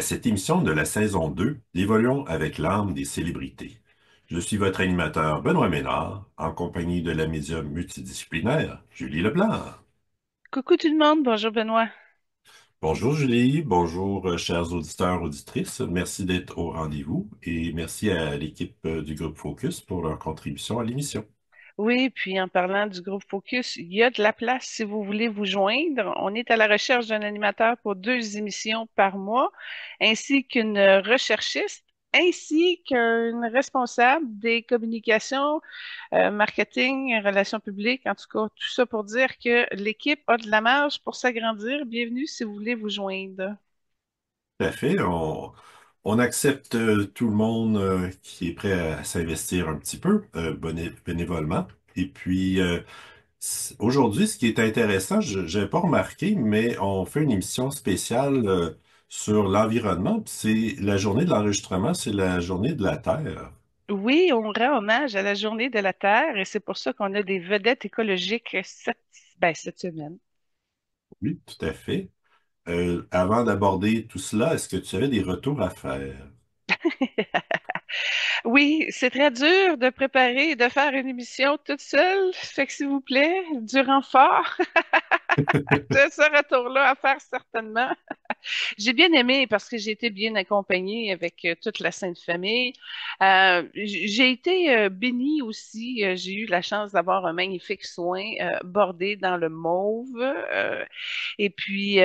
à cette émission de la saison 2 d'Évoluons avec l'âme des célébrités. Je suis votre animateur Benoît Ménard, en compagnie de la médium multidisciplinaire Julie Leblanc. Coucou tout le monde, bonjour Benoît. Bonjour Julie, bonjour chers auditeurs, auditrices. Merci d'être au rendez-vous et merci à l'équipe du groupe Focus pour leur contribution à l'émission. Oui, puis en parlant du groupe Focus, il y a de la place si vous voulez vous joindre. On est à la recherche d'un animateur pour 2 émissions par mois, ainsi qu'une recherchiste, ainsi qu'une responsable des communications, marketing, relations publiques, en tout cas, tout ça pour dire que l'équipe a de la marge pour s'agrandir. Bienvenue si vous voulez vous joindre. Tout à fait, on accepte tout le monde qui est prêt à s'investir un petit peu bénévolement. Et puis, aujourd'hui, ce qui est intéressant, je n'avais pas remarqué, mais on fait une émission spéciale sur l'environnement. Puis c'est la journée de l'enregistrement, c'est la journée de la Terre. Oui, on rend hommage à la Journée de la Terre et c'est pour ça qu'on a des vedettes écologiques cette semaine. Oui, tout à fait. Avant d'aborder tout cela, est-ce que tu avais des retours à faire? Oui, c'est très dur de préparer et de faire une émission toute seule. Fait que s'il vous plaît, du renfort. J'ai ce retour-là à faire certainement. J'ai bien aimé parce que j'ai été bien accompagnée avec toute la Sainte Famille. J'ai été bénie aussi. J'ai eu la chance d'avoir un magnifique soin bordé dans le mauve. Et puis,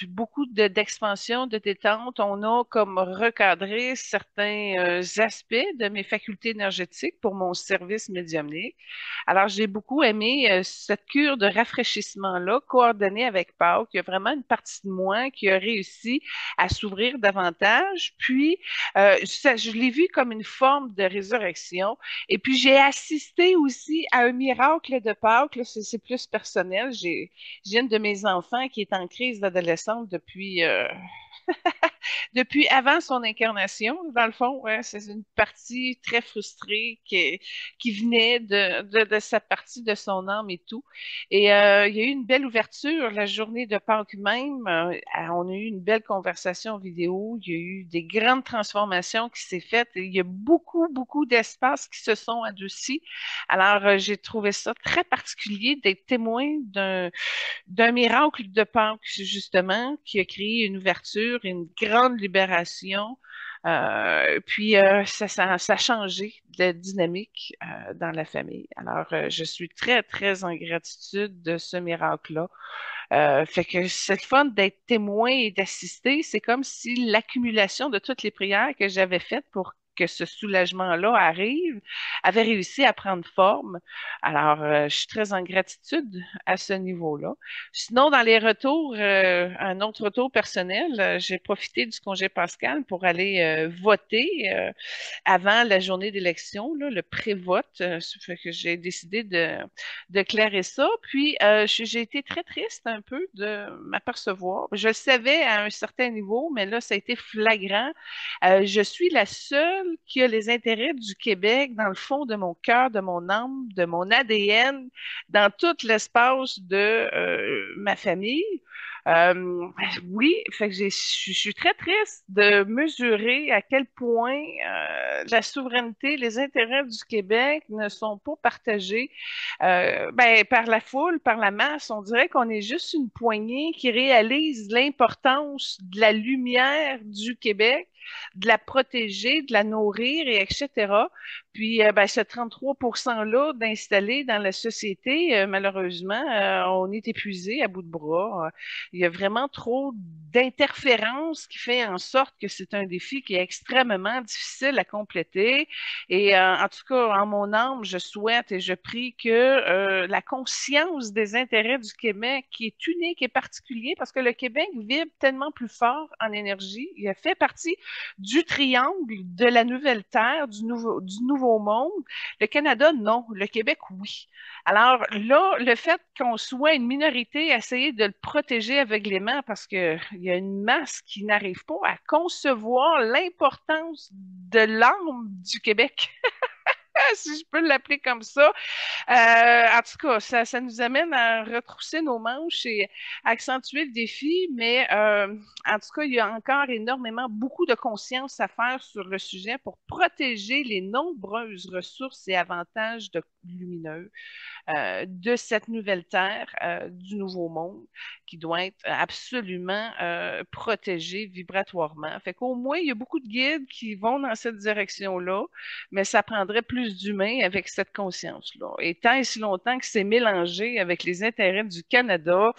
beaucoup d'expansion, de détente. On a comme recadré certains aspects de mes facultés énergétiques pour mon service médiumnique. Alors, j'ai beaucoup aimé cette cure de rafraîchissement-là, coordonnée avec Pau. Il y a vraiment une partie de moi qui a réussi à s'ouvrir davantage. Puis, je l'ai vu comme une forme de résurrection. Et puis, j'ai assisté aussi à un miracle de Pâques. Là, c'est plus personnel. J'ai une de mes enfants qui est en crise d'adolescente depuis avant son incarnation. Dans le fond, ouais, c'est une partie très frustrée qui venait de sa partie de son âme et tout. Et il y a eu une belle ouverture la journée de Pâques même. On a eu une belle conversation vidéo. Il y a eu des grandes transformations qui s'est faites. Il y a beaucoup, beaucoup d'espaces qui se sont adoucis. Alors, j'ai trouvé ça très particulier d'être témoin d'un miracle de Pâques, justement, qui a créé une ouverture, une grande libération. Ça a changé de la dynamique dans la famille. Alors, je suis très, très en gratitude de ce miracle-là. Fait que c'est le fun d'être témoin et d'assister. C'est comme si l'accumulation de toutes les prières que j'avais faites pour que ce soulagement-là arrive avait réussi à prendre forme. Alors, je suis très en gratitude à ce niveau-là. Sinon, dans les retours, un autre retour personnel, j'ai profité du congé pascal pour aller voter avant la journée d'élection, là, le pré-vote. Ça fait que j'ai décidé de clairer ça. Puis, j'ai été très triste un peu de m'apercevoir. Je le savais à un certain niveau, mais là, ça a été flagrant. Je suis la seule qui a les intérêts du Québec dans le fond de mon cœur, de mon âme, de mon ADN, dans tout l'espace de ma famille. Euh, oui, fait que je suis très triste de mesurer à quel point la souveraineté, les intérêts du Québec ne sont pas partagés par la foule, par la masse. On dirait qu'on est juste une poignée qui réalise l'importance de la lumière du Québec, de la protéger, de la nourrir, et etc. Puis, ce 33%-là d'installer dans la société, malheureusement, on est épuisé à bout de bras. Il y a vraiment trop d'interférences qui fait en sorte que c'est un défi qui est extrêmement difficile à compléter. Et en tout cas, en mon âme, je souhaite et je prie que la conscience des intérêts du Québec, qui est unique et particulier, parce que le Québec vibre tellement plus fort en énergie, il a fait partie du triangle de la nouvelle terre, du nouveau monde. Le Canada, non. Le Québec, oui. Alors là, le fait qu'on soit une minorité à essayer de le protéger aveuglément parce qu'il y a une masse qui n'arrive pas à concevoir l'importance de l'âme du Québec. si je peux l'appeler comme ça. En tout cas, ça nous amène à retrousser nos manches et accentuer le défi, mais en tout cas, il y a encore énormément, beaucoup de conscience à faire sur le sujet pour protéger les nombreuses ressources et avantages lumineux de cette nouvelle terre, du nouveau monde, qui doit être absolument protégée vibratoirement. Fait qu'au moins, il y a beaucoup de guides qui vont dans cette direction-là, mais ça prendrait plus d'humains avec cette conscience-là. Et tant et si longtemps que c'est mélangé avec les intérêts du Canada,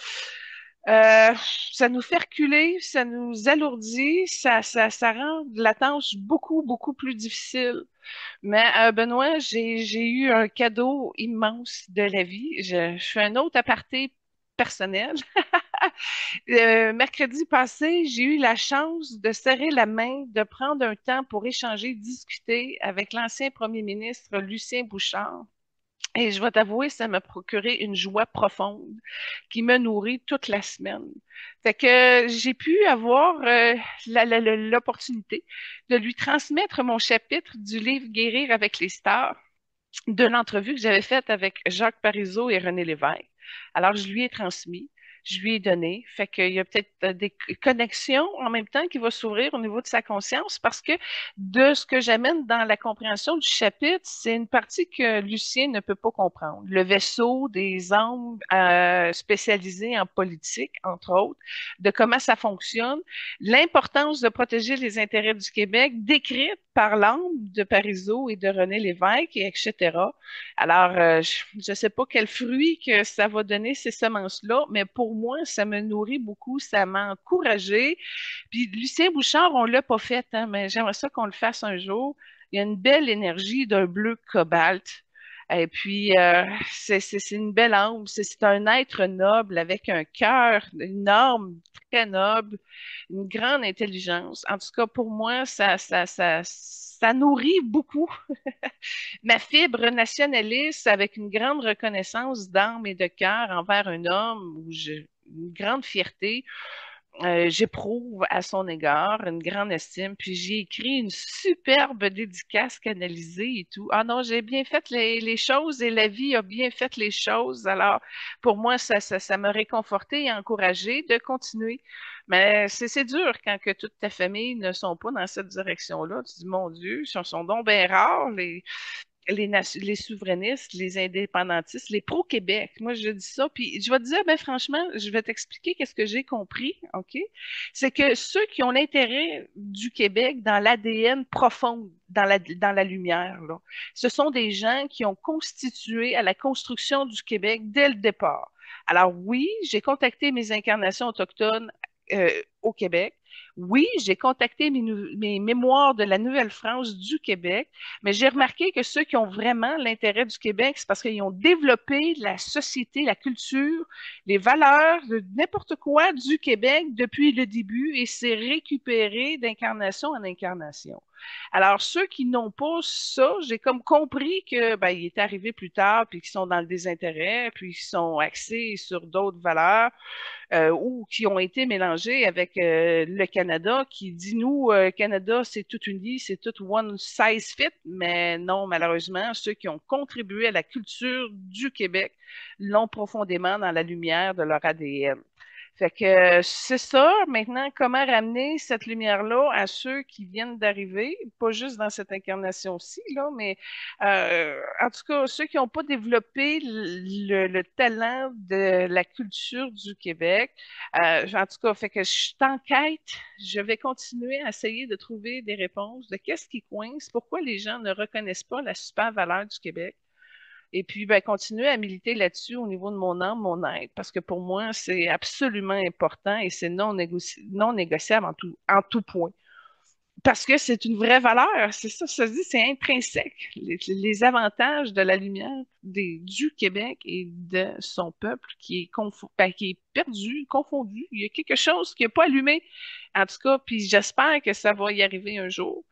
euh, ça nous fait reculer, ça nous alourdit, ça rend la tâche beaucoup, beaucoup plus difficile. Mais Benoît, j'ai eu un cadeau immense de la vie. Je fais un autre aparté personnel. Mercredi passé, j'ai eu la chance de serrer la main, de prendre un temps pour échanger, discuter avec l'ancien premier ministre Lucien Bouchard. Et je vais t'avouer, ça m'a procuré une joie profonde qui me nourrit toute la semaine. Fait que j'ai pu avoir l'opportunité de lui transmettre mon chapitre du livre Guérir avec les stars de l'entrevue que j'avais faite avec Jacques Parizeau et René Lévesque. Alors, je lui ai transmis, je lui ai donné. Fait qu'il y a peut-être des connexions en même temps qui vont s'ouvrir au niveau de sa conscience parce que de ce que j'amène dans la compréhension du chapitre, c'est une partie que Lucien ne peut pas comprendre. Le vaisseau des âmes spécialisés en politique, entre autres, de comment ça fonctionne, l'importance de protéger les intérêts du Québec, décrite par l'âme de Parizeau et de René Lévesque, et etc. Alors, je ne sais pas quel fruit que ça va donner ces semences-là, mais pour moi, ça me nourrit beaucoup, ça m'a encouragé. Puis Lucien Bouchard, on l'a pas fait, hein, mais j'aimerais ça qu'on le fasse un jour. Il y a une belle énergie d'un bleu cobalt. Et puis, c'est une belle âme. C'est un être noble avec un cœur, une âme très noble, une grande intelligence. En tout cas, pour moi, ça nourrit beaucoup ma fibre nationaliste avec une grande reconnaissance d'âme et de cœur envers un homme où j'ai une grande fierté. J'éprouve à son égard une grande estime, puis j'ai écrit une superbe dédicace canalisée et tout. Ah non, j'ai bien fait les choses et la vie a bien fait les choses. Alors, pour moi, ça m'a réconforté et encouragé de continuer. Mais c'est dur quand que toute ta famille ne sont pas dans cette direction-là. Tu dis, mon Dieu, ils sont donc bien rares, les souverainistes, les indépendantistes, les pro-Québec. Moi, je dis ça, puis je vais te dire, ben franchement, je vais t'expliquer qu'est-ce que j'ai compris, OK? C'est que ceux qui ont l'intérêt du Québec dans l'ADN profond, dans la lumière, là, ce sont des gens qui ont constitué à la construction du Québec dès le départ. Alors oui, j'ai contacté mes incarnations autochtones au Québec. Oui, j'ai contacté mes mémoires de la Nouvelle-France du Québec, mais j'ai remarqué que ceux qui ont vraiment l'intérêt du Québec, c'est parce qu'ils ont développé la société, la culture, les valeurs, n'importe quoi du Québec depuis le début et c'est récupéré d'incarnation en incarnation. Alors, ceux qui n'ont pas ça, j'ai comme compris que ben, il est arrivé plus tard, puis qu'ils sont dans le désintérêt, puis qu'ils sont axés sur d'autres valeurs ou qui ont été mélangés avec le Canada, qui dit, nous, Canada, c'est tout uni, c'est tout one size fit, mais non, malheureusement, ceux qui ont contribué à la culture du Québec l'ont profondément dans la lumière de leur ADN. Fait que c'est ça. Maintenant, comment ramener cette lumière-là à ceux qui viennent d'arriver, pas juste dans cette incarnation-ci, là, mais en tout cas, ceux qui n'ont pas développé le talent de la culture du Québec. En tout cas, fait que je suis en quête. Je vais continuer à essayer de trouver des réponses de qu'est-ce qui coince, pourquoi les gens ne reconnaissent pas la super valeur du Québec. Et puis, ben, continuer à militer là-dessus au niveau de mon âme, mon être, parce que pour moi, c'est absolument important et c'est non négociable en tout point. Parce que c'est une vraie valeur, c'est ça, ça se dit, c'est intrinsèque. Les avantages de la lumière du Québec et de son peuple qui est perdu, confondu. Il y a quelque chose qui n'est pas allumé. En tout cas, puis j'espère que ça va y arriver un jour.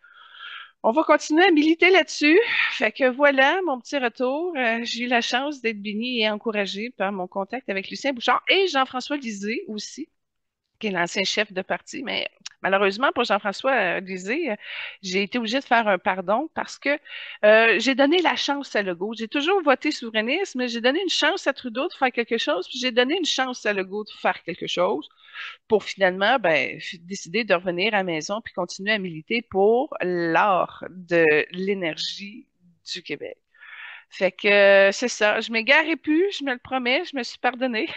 On va continuer à militer là-dessus. Fait que voilà mon petit retour. J'ai eu la chance d'être bénie et encouragée par mon contact avec Lucien Bouchard et Jean-François Lisée aussi, qui est l'ancien chef de parti. Mais malheureusement, pour Jean-François Lisée, j'ai été obligée de faire un pardon parce que j'ai donné la chance à Legault. J'ai toujours voté souverainiste, mais j'ai donné une chance à Trudeau de faire quelque chose, puis j'ai donné une chance à Legault de faire quelque chose pour finalement décider de revenir à la maison puis continuer à militer pour l'art de l'énergie du Québec. Fait que c'est ça, je m'égarerai plus, je me le promets, je me suis pardonné.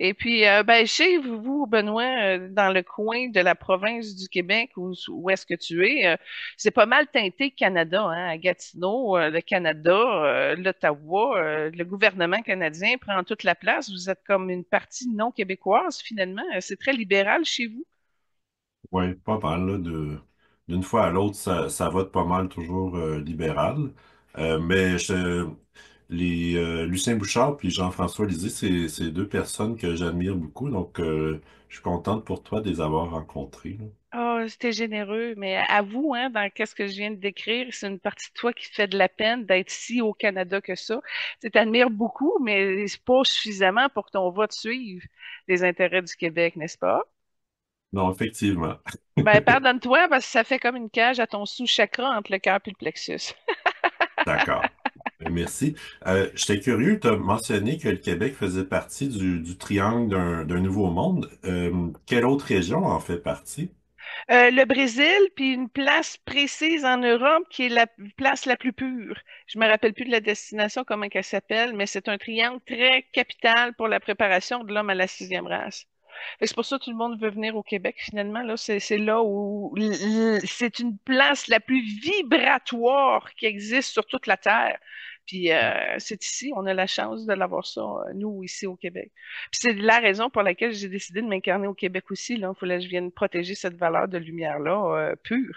Et puis, chez vous, Benoît, dans le coin de la province du Québec où est-ce que tu es, c'est pas mal teinté Canada, hein, à Gatineau, le Canada, l'Ottawa, le gouvernement canadien prend toute la place. Vous êtes comme une partie non québécoise, finalement. C'est très libéral chez vous. Oui, pas mal, là, d'une fois à l'autre, ça vote pas mal toujours libéral. Mais Lucien Bouchard puis Jean-François Lisée, c'est deux personnes que j'admire beaucoup, donc je suis contente pour toi de les avoir rencontrés, là. Oh, c'était généreux, mais avoue, hein, dans qu'est-ce que je viens de décrire, c'est une partie de toi qui te fait de la peine d'être si au Canada que ça. Tu t'admires beaucoup, mais c'est pas suffisamment pour que ton vote suive les intérêts du Québec, n'est-ce pas? Non, effectivement. Ben, pardonne-toi, parce que ça fait comme une cage à ton sous-chakra entre le cœur et le plexus. D'accord. Merci. J'étais curieux, tu as mentionné que le Québec faisait partie du triangle d'un nouveau monde. Quelle autre région en fait partie? Le Brésil, puis une place précise en Europe qui est la place la plus pure. Je me rappelle plus de la destination, comment qu'elle s'appelle, mais c'est un triangle très capital pour la préparation de l'homme à la sixième race. Fait que c'est pour ça que tout le monde veut venir au Québec, finalement. Là, c'est là où c'est une place la plus vibratoire qui existe sur toute la Terre. Puis c'est ici, on a la chance de l'avoir ça, nous, ici au Québec. Puis c'est la raison pour laquelle j'ai décidé de m'incarner au Québec aussi. Là. Il fallait que je vienne protéger cette valeur de lumière-là, pure.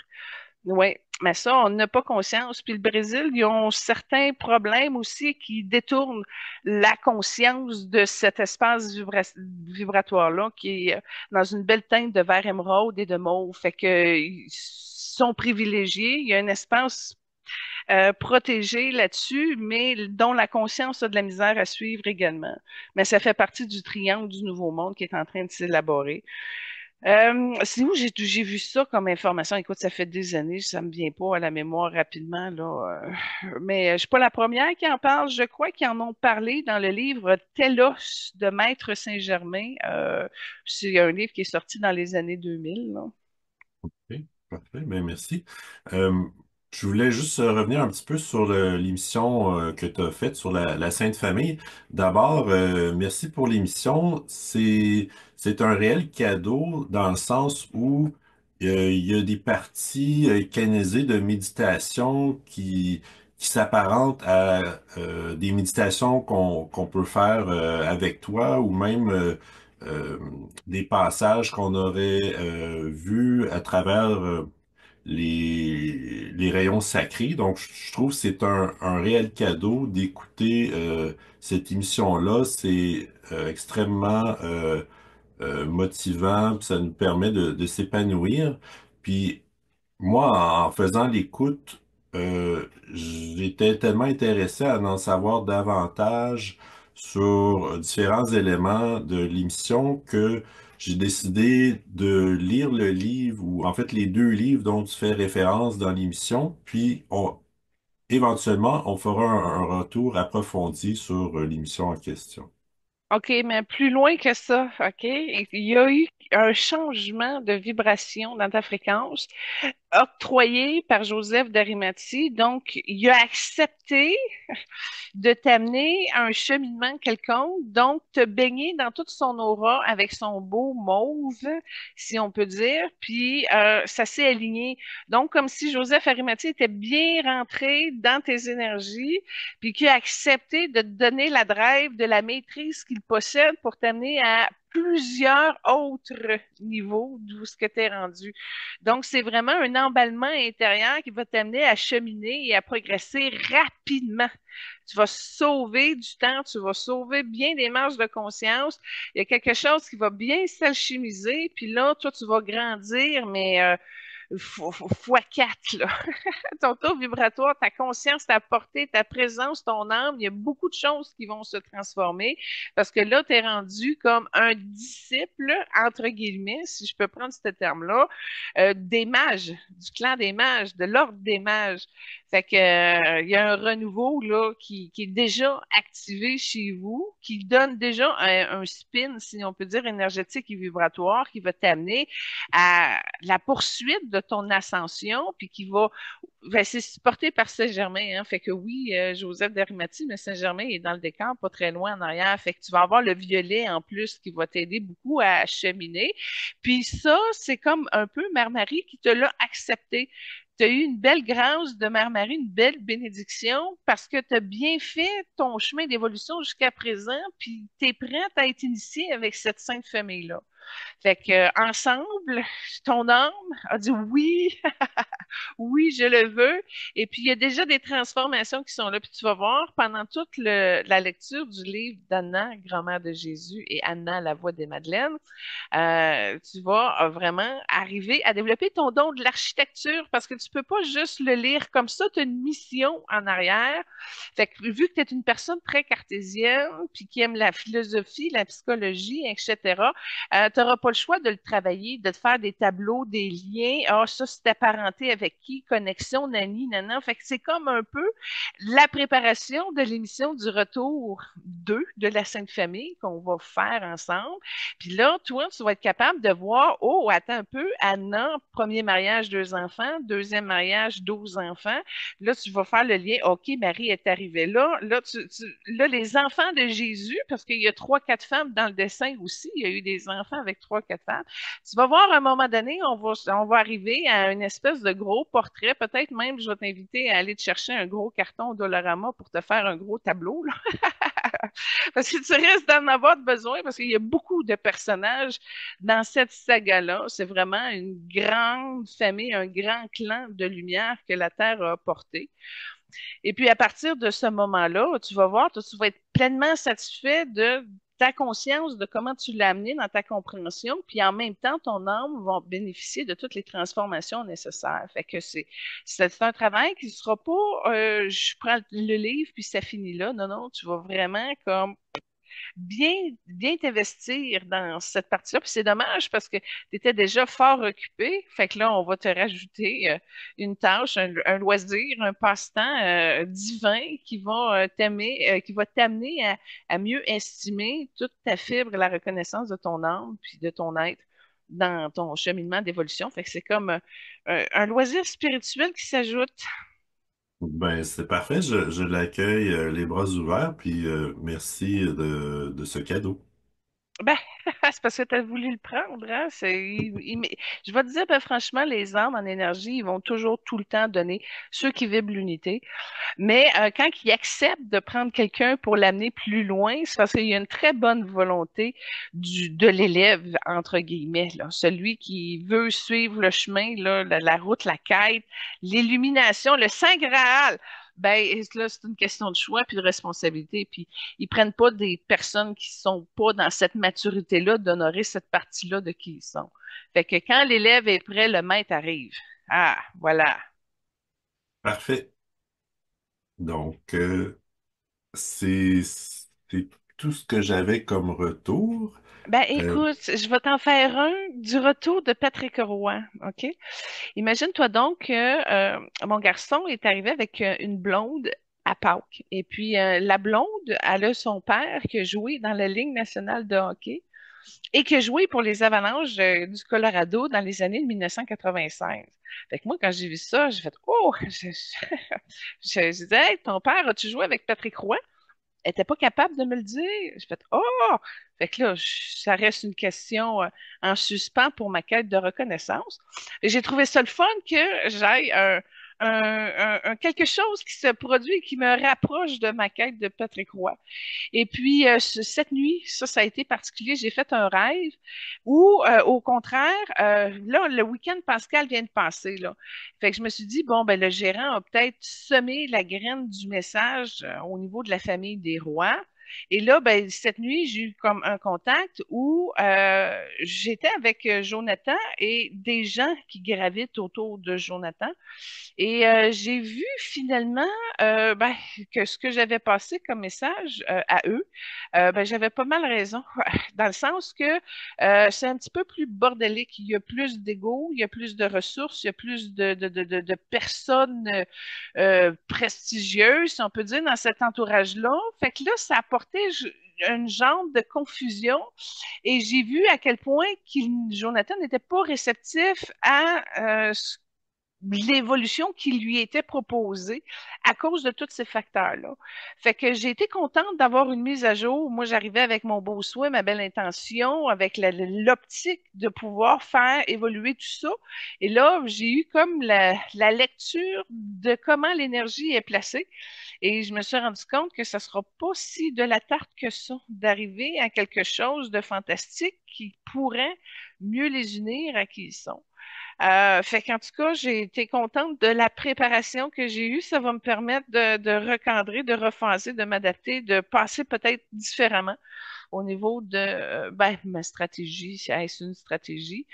Oui, mais ça, on n'a pas conscience. Puis le Brésil, ils ont certains problèmes aussi qui détournent la conscience de cet espace vibratoire-là qui est dans une belle teinte de vert émeraude et de mauve. Fait que ils sont privilégiés. Il y a un espace protégé là-dessus, mais dont la conscience a de la misère à suivre également. Mais ça fait partie du triangle du Nouveau Monde qui est en train de s'élaborer. C'est où j'ai vu ça comme information? Écoute, ça fait des années, ça me vient pas à la mémoire rapidement, là. Mais je suis pas la première qui en parle. Je crois qu'ils en ont parlé dans le livre Télos de Maître Saint-Germain. C'est un livre qui est sorti dans les années 2000, là. Ok, parfait, ben merci. Euh, je voulais juste revenir un petit peu sur l'émission que tu as faite sur la Sainte Famille. D'abord, merci pour l'émission. C'est un réel cadeau dans le sens où il y a des parties canalisées de méditation qui s'apparentent à des méditations qu'on peut faire avec toi ou même euh, des passages qu'on aurait vus à travers les rayons sacrés. Donc, je trouve que c'est un réel cadeau d'écouter cette émission-là. C'est extrêmement motivant, puis ça nous permet de s'épanouir. Puis moi, en faisant l'écoute, j'étais tellement intéressé à en savoir davantage sur différents éléments de l'émission que j'ai décidé de lire le livre, ou en fait les deux livres dont tu fais référence dans l'émission, puis éventuellement, on fera un retour approfondi sur l'émission en question. OK, mais plus loin que ça, OK? Il y a eu un changement de vibration dans ta fréquence octroyé par Joseph d'Arimathie. Donc, il a accepté de t'amener à un cheminement quelconque, donc te baigner dans toute son aura avec son beau mauve, si on peut dire, puis ça s'est aligné. Donc, comme si Joseph Arimathie était bien rentré dans tes énergies, puis qu'il a accepté de te donner la drive de la maîtrise qu'il possède pour t'amener à plusieurs autres niveaux d'où ce que tu es rendu. Donc, c'est vraiment un emballement intérieur qui va t'amener à cheminer et à progresser rapidement. Tu vas sauver du temps, tu vas sauver bien des marges de conscience. Il y a quelque chose qui va bien s'alchimiser, puis là, toi, tu vas grandir, mais fois 4, là. Ton taux vibratoire, ta conscience, ta portée, ta présence, ton âme, il y a beaucoup de choses qui vont se transformer parce que là, tu es rendu comme un disciple, entre guillemets, si je peux prendre ce terme-là, des mages, du clan des mages, de l'ordre des mages. Fait que, il y a un renouveau là qui est déjà activé chez vous, qui donne déjà un spin, si on peut dire, énergétique et vibratoire, qui va t'amener à la poursuite de ton ascension, puis qui va c'est supporté par Saint-Germain, hein. Fait que oui, Joseph d'Arimathie, mais Saint-Germain est dans le décor, pas très loin en arrière. Fait que tu vas avoir le violet en plus qui va t'aider beaucoup à cheminer. Puis ça, c'est comme un peu Mère Marie qui te l'a accepté. Tu as eu une belle grâce de Mère Marie, une belle bénédiction parce que tu as bien fait ton chemin d'évolution jusqu'à présent, puis tu es prête à être initiée avec cette sainte famille-là. Fait que ensemble, ton âme a dit oui, oui, je le veux. Et puis, il y a déjà des transformations qui sont là. Puis, tu vas voir, pendant toute la lecture du livre d'Anna, grand-mère de Jésus, et Anna, la voix des Madeleines, tu vas vraiment arriver à développer ton don de l'architecture parce que tu peux pas juste le lire comme ça. Tu as une mission en arrière. Fait que, vu que tu es une personne très cartésienne, puis qui aime la philosophie, la psychologie, etc., tu n'auras pas le choix de le travailler, de te faire des tableaux, des liens. Ah, ça, c'est apparenté avec qui? Connexion, nani, nana. Fait que c'est comme un peu la préparation de l'émission du retour 2 de la Sainte Famille qu'on va faire ensemble. Puis là, toi, tu vas être capable de voir, oh, attends un peu, Anna, premier mariage, 2 enfants, deuxième mariage, 12 enfants. Là, tu vas faire le lien, OK, Marie est arrivée là. Là, les enfants de Jésus, parce qu'il y a 3, 4 femmes dans le dessin aussi, il y a eu des enfants avec 3, 4 femmes. Tu vas voir, à un moment donné, on va arriver à une espèce de gros portrait. Peut-être même, je vais t'inviter à aller te chercher un gros carton au Dollarama pour te faire un gros tableau, là. Parce que tu risques d'en avoir besoin parce qu'il y a beaucoup de personnages dans cette saga-là. C'est vraiment une grande famille, un grand clan de lumière que la Terre a porté. Et puis, à partir de ce moment-là, tu vas voir, tu vas être pleinement satisfait de ta conscience, de comment tu l'as amené dans ta compréhension, puis en même temps, ton âme va bénéficier de toutes les transformations nécessaires. Fait que c'est un travail qui ne sera pas je prends le livre puis ça finit là. Non, non, tu vas vraiment comme bien, bien t'investir dans cette partie-là. Puis c'est dommage parce que tu étais déjà fort occupé. Fait que là, on va te rajouter une tâche, un loisir, un passe-temps divin qui va qui va t'amener à mieux estimer toute ta fibre et la reconnaissance de ton âme puis de ton être dans ton cheminement d'évolution. Fait que c'est comme un loisir spirituel qui s'ajoute. Ben, c'est parfait. Je l'accueille les bras ouverts, puis merci de ce cadeau. Ben, c'est parce que tu as voulu le prendre, hein? Je vais te dire, ben, franchement, les âmes en énergie, ils vont toujours tout le temps donner ceux qui vibrent l'unité. Mais quand ils acceptent de prendre quelqu'un pour l'amener plus loin, c'est parce qu'il y a une très bonne volonté de l'élève, entre guillemets, là. Celui qui veut suivre le chemin, là, la route, la quête, l'illumination, le Saint Graal. Ben, là, c'est une question de choix puis de responsabilité. Puis, ils prennent pas des personnes qui sont pas dans cette maturité-là d'honorer cette partie-là de qui ils sont. Fait que quand l'élève est prêt, le maître arrive. Ah, voilà. Parfait. Donc, c'est tout ce que j'avais comme retour. Ben, Euh, écoute, je vais t'en faire un du retour de Patrick Roy, OK? Imagine-toi donc que mon garçon est arrivé avec une blonde à Pâques. Et puis, la blonde, elle a son père qui a joué dans la Ligue nationale de hockey et qui a joué pour les Avalanches du Colorado dans les années 1996. Fait que moi, quand j'ai vu ça, j'ai fait «Oh!» Je disais «Hey, ton père, as-tu joué avec Patrick Roy?» Elle était pas capable de me le dire. J'ai fait «Oh!» Fait que là, ça reste une question en suspens pour ma quête de reconnaissance. Et j'ai trouvé ça le fun que j'aille quelque chose qui se produit et qui me rapproche de ma quête de Patrick Roy. Et puis, cette nuit, ça a été particulier. J'ai fait un rêve où, au contraire, là, le week-end Pascal vient de passer, là. Fait que je me suis dit, bon, ben, le gérant a peut-être semé la graine du message au niveau de la famille des rois. Et là, ben, cette nuit, j'ai eu comme un contact où j'étais avec Jonathan et des gens qui gravitent autour de Jonathan. Et j'ai vu finalement ben, que ce que j'avais passé comme message à eux, ben, j'avais pas mal raison, dans le sens que c'est un petit peu plus bordélique. Il y a plus d'ego, il y a plus de ressources, il y a plus de personnes prestigieuses, si on peut dire, dans cet entourage-là. Fait que là, ça apportait une genre de confusion et j'ai vu à quel point Jonathan n'était pas réceptif à l'évolution qui lui était proposée à cause de tous ces facteurs-là. Fait que j'ai été contente d'avoir une mise à jour. Moi, j'arrivais avec mon beau souhait, ma belle intention, avec l'optique de pouvoir faire évoluer tout ça. Et là, j'ai eu comme la lecture de comment l'énergie est placée. Et je me suis rendu compte que ça sera pas si de la tarte que ça, d'arriver à quelque chose de fantastique qui pourrait mieux les unir à qui ils sont. Fait qu'en tout cas, j'ai été contente de la préparation que j'ai eue. Ça va me permettre de recadrer, de rephaser, de m'adapter, de passer peut-être différemment au niveau de ben, ma stratégie, si est-ce une stratégie.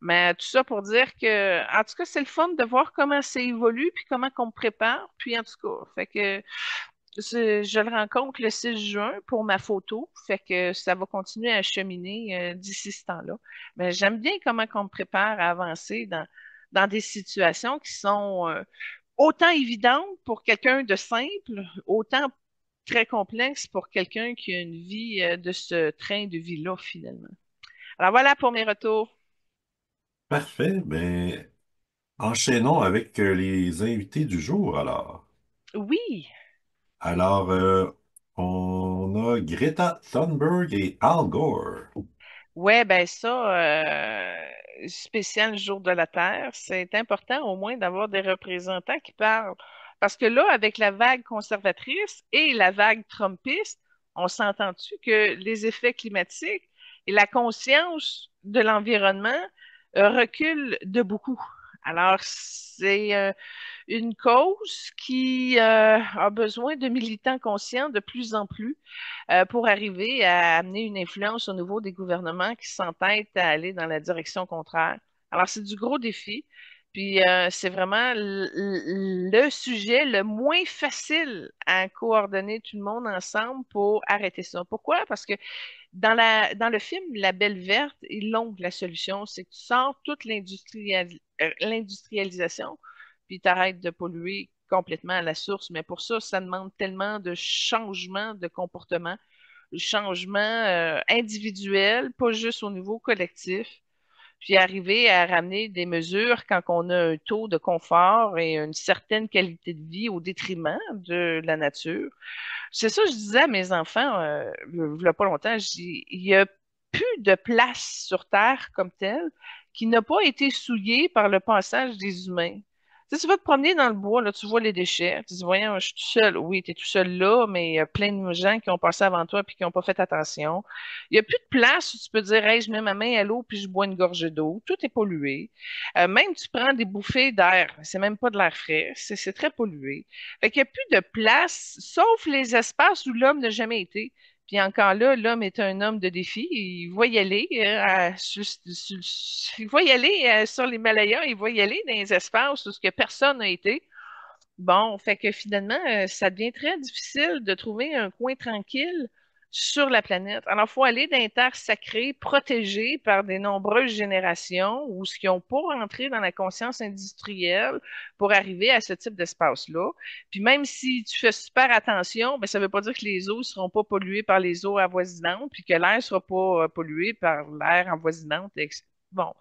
Mais tout ça pour dire que, en tout cas, c'est le fun de voir comment ça évolue, puis comment qu'on me prépare. Puis en tout cas, fait que je le rencontre le 6 juin pour ma photo, fait que ça va continuer à cheminer d'ici ce temps-là. Mais j'aime bien comment on me prépare à avancer dans des situations qui sont autant évidentes pour quelqu'un de simple, autant très complexes pour quelqu'un qui a une vie de ce train de vie-là, finalement. Alors voilà pour mes retours. Parfait. Ben, enchaînons avec les invités du jour, alors. Oui. Alors, on a Greta Thunberg et Al Gore. Ouais, ben ça, spécial jour de la Terre, c'est important au moins d'avoir des représentants qui parlent. Parce que là, avec la vague conservatrice et la vague trumpiste, on s'entend-tu que les effets climatiques et la conscience de l'environnement reculent de beaucoup. Alors, c'est une cause qui a besoin de militants conscients de plus en plus pour arriver à amener une influence au niveau des gouvernements qui s'entêtent à aller dans la direction contraire. Alors, c'est du gros défi. Puis, c'est vraiment le sujet le moins facile à coordonner tout le monde ensemble pour arrêter ça. Pourquoi? Parce que dans le film La Belle Verte, ils l'ont, la solution, c'est que tu sors toute l'industrialisation, puis tu arrêtes de polluer complètement à la source. Mais pour ça, ça demande tellement de changements de comportement, de changements individuels, pas juste au niveau collectif, puis arriver à ramener des mesures quand on a un taux de confort et une certaine qualité de vie au détriment de la nature. C'est ça que je disais à mes enfants, il y a pas longtemps, il y a plus de place sur Terre comme telle qui n'a pas été souillée par le passage des humains. Tu sais, tu vas te promener dans le bois, là, tu vois les déchets, tu dis, voyons, je suis tout seul. Oui, tu es tout seul là, mais il y a plein de gens qui ont passé avant toi puis qui n'ont pas fait attention. Il n'y a plus de place où tu peux dire, hey, je mets ma main à l'eau puis je bois une gorgée d'eau. Tout est pollué. Même tu prends des bouffées d'air, c'est même pas de l'air frais, c'est très pollué. Fait qu'il n'y a plus de place, sauf les espaces où l'homme n'a jamais été. Puis encore là, l'homme est un homme de défi. Il va y aller, il va y aller sur l'Himalaya, il va y aller dans les espaces où ce que personne n'a été. Bon, fait que finalement, ça devient très difficile de trouver un coin tranquille sur la planète. Alors, il faut aller dans les terres sacrées, protégées par des nombreuses générations ou ce qui n'ont pas rentré dans la conscience industrielle pour arriver à ce type d'espace-là. Puis même si tu fais super attention, ben, ça ne veut pas dire que les eaux ne seront pas polluées par les eaux avoisinantes, puis que l'air ne sera pas pollué par l'air avoisinante. Bon,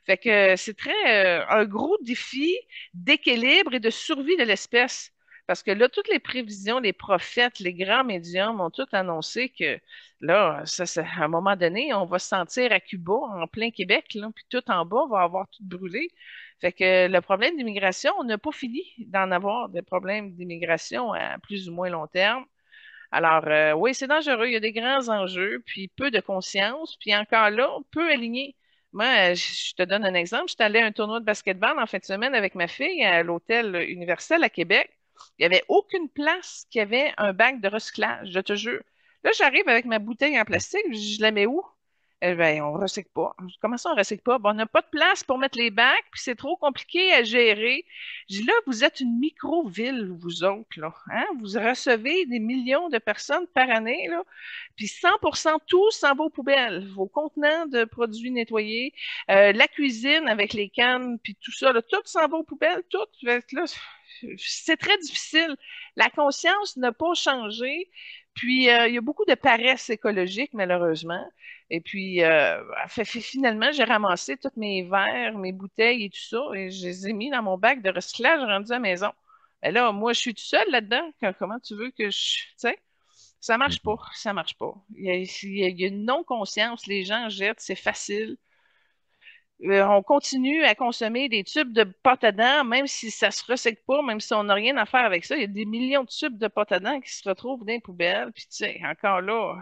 fait que c'est très un gros défi d'équilibre et de survie de l'espèce. Parce que là, toutes les prévisions, les prophètes, les grands médiums ont tout annoncé que là, à un moment donné, on va se sentir à Cuba, en plein Québec, là, puis tout en bas va avoir tout brûlé. Fait que le problème d'immigration, on n'a pas fini d'en avoir des problèmes d'immigration à plus ou moins long terme. Alors, oui, c'est dangereux. Il y a des grands enjeux, puis peu de conscience, puis encore là, peu aligné. Moi, je te donne un exemple. J'étais allée à un tournoi de basketball en fin de semaine avec ma fille à l'hôtel Universel à Québec. Il n'y avait aucune place qui avait un bac de recyclage, je te jure. Là, j'arrive avec ma bouteille en plastique, je la mets où? Eh ben, on recycle pas. Comment ça, on recycle pas? Ben, on n'a pas de place pour mettre les bacs, puis c'est trop compliqué à gérer. Je dis là, vous êtes une micro-ville, vous autres, là. Hein? Vous recevez des millions de personnes par année, là, puis 100% tout s'en va aux poubelles. Vos contenants de produits nettoyés, la cuisine avec les cannes, puis tout ça, là, tout s'en va aux poubelles, tout. Fait que là, c'est très difficile. La conscience n'a pas changé. Puis, il y a beaucoup de paresse écologique, malheureusement. Et puis, finalement, j'ai ramassé tous mes verres, mes bouteilles et tout ça, et je les ai mis dans mon bac de recyclage rendu à la maison. Et là, moi, je suis tout seul là-dedans. Comment tu veux que je... Tu sais, ça marche pas, Mhm. ça marche pas. Il y a une non-conscience, les gens jettent, c'est facile. On continue à consommer des tubes de pâte à dents, même si ça se recycle pas, même si on n'a rien à faire avec ça. Il y a des millions de tubes de pâte à dents qui se retrouvent dans les poubelles. Puis, tu sais, encore là,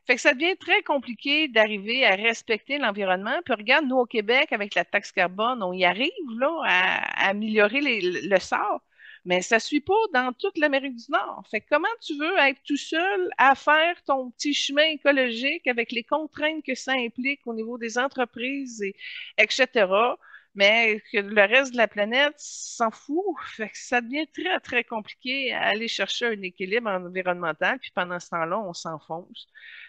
fait que ça devient très compliqué d'arriver à respecter l'environnement. Puis regarde, nous au Québec, avec la taxe carbone, on y arrive là à améliorer le sort. Mais ça ne suit pas dans toute l'Amérique du Nord. Fait que comment tu veux être tout seul à faire ton petit chemin écologique avec les contraintes que ça implique au niveau des entreprises, etc., mais que le reste de la planète s'en fout. Fait que ça devient très, très compliqué à aller chercher un équilibre environnemental. Puis pendant ce temps-là, on s'enfonce.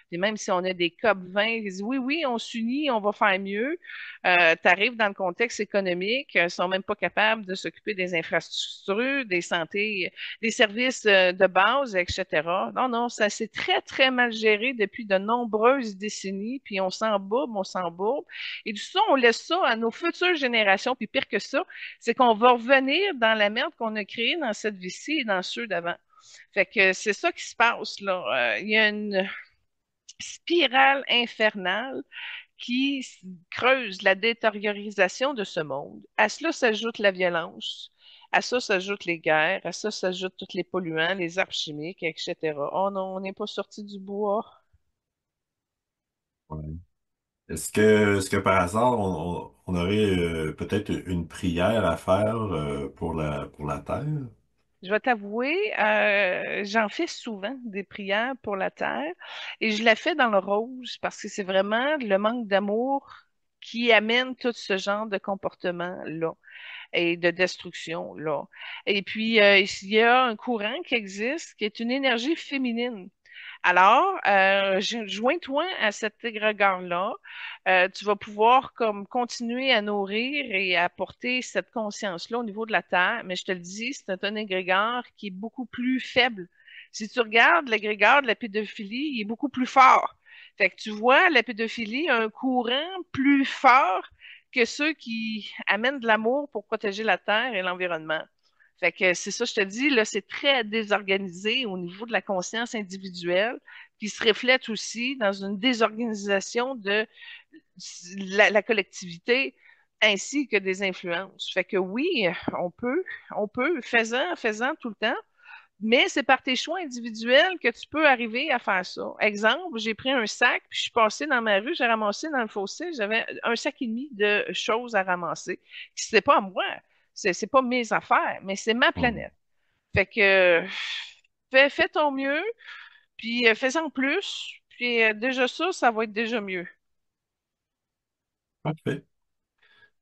Puis même si on a des COP 20, ils disent oui, oui, on s'unit, on va faire mieux. Tu arrives dans le contexte économique, ils sont même pas capables de s'occuper des infrastructures, des santé, des services de base, etc. Non, non, ça s'est très, très mal géré depuis de nombreuses décennies, puis on s'embourbe, on s'embourbe. Et du coup, on laisse ça à nos futures générations, puis pire que ça, c'est qu'on va revenir dans la merde qu'on a créée dans cette vie-ci et dans ceux d'avant. Fait que c'est ça qui se passe, là. Il y a une spirale infernale qui creuse la détériorisation de ce monde. À cela s'ajoute la violence. À ça s'ajoutent les guerres. À ça s'ajoutent tous les polluants, les arbres chimiques, etc. Oh non, on n'est pas sorti du bois. Ouais. Est-ce que par hasard, on aurait peut-être une prière à faire pour la Terre? Je vais t'avouer, j'en fais souvent des prières pour la terre et je la fais dans le rose parce que c'est vraiment le manque d'amour qui amène tout ce genre de comportement-là et de destruction-là. Et puis, il y a un courant qui existe qui est une énergie féminine. Alors, joins-toi à cet égrégore-là. Tu vas pouvoir comme continuer à nourrir et à porter cette conscience-là au niveau de la Terre. Mais je te le dis, c'est un égrégore qui est beaucoup plus faible. Si tu regardes l'égrégore de la pédophilie, il est beaucoup plus fort. Fait que tu vois, la pédophilie a un courant plus fort que ceux qui amènent de l'amour pour protéger la Terre et l'environnement. Fait que c'est ça, je te dis, là, c'est très désorganisé au niveau de la conscience individuelle, qui se reflète aussi dans une désorganisation de la collectivité ainsi que des influences. Fait que oui, faisant tout le temps, mais c'est par tes choix individuels que tu peux arriver à faire ça. Exemple, j'ai pris un sac, puis je suis passée dans ma rue, j'ai ramassé dans le fossé, j'avais un sac et demi de choses à ramasser. C'est pas à moi, c'est pas mes affaires, mais c'est ma Hmm. planète. Fait que fais ton mieux, puis fais-en plus, puis déjà ça, ça va être déjà mieux. Parfait.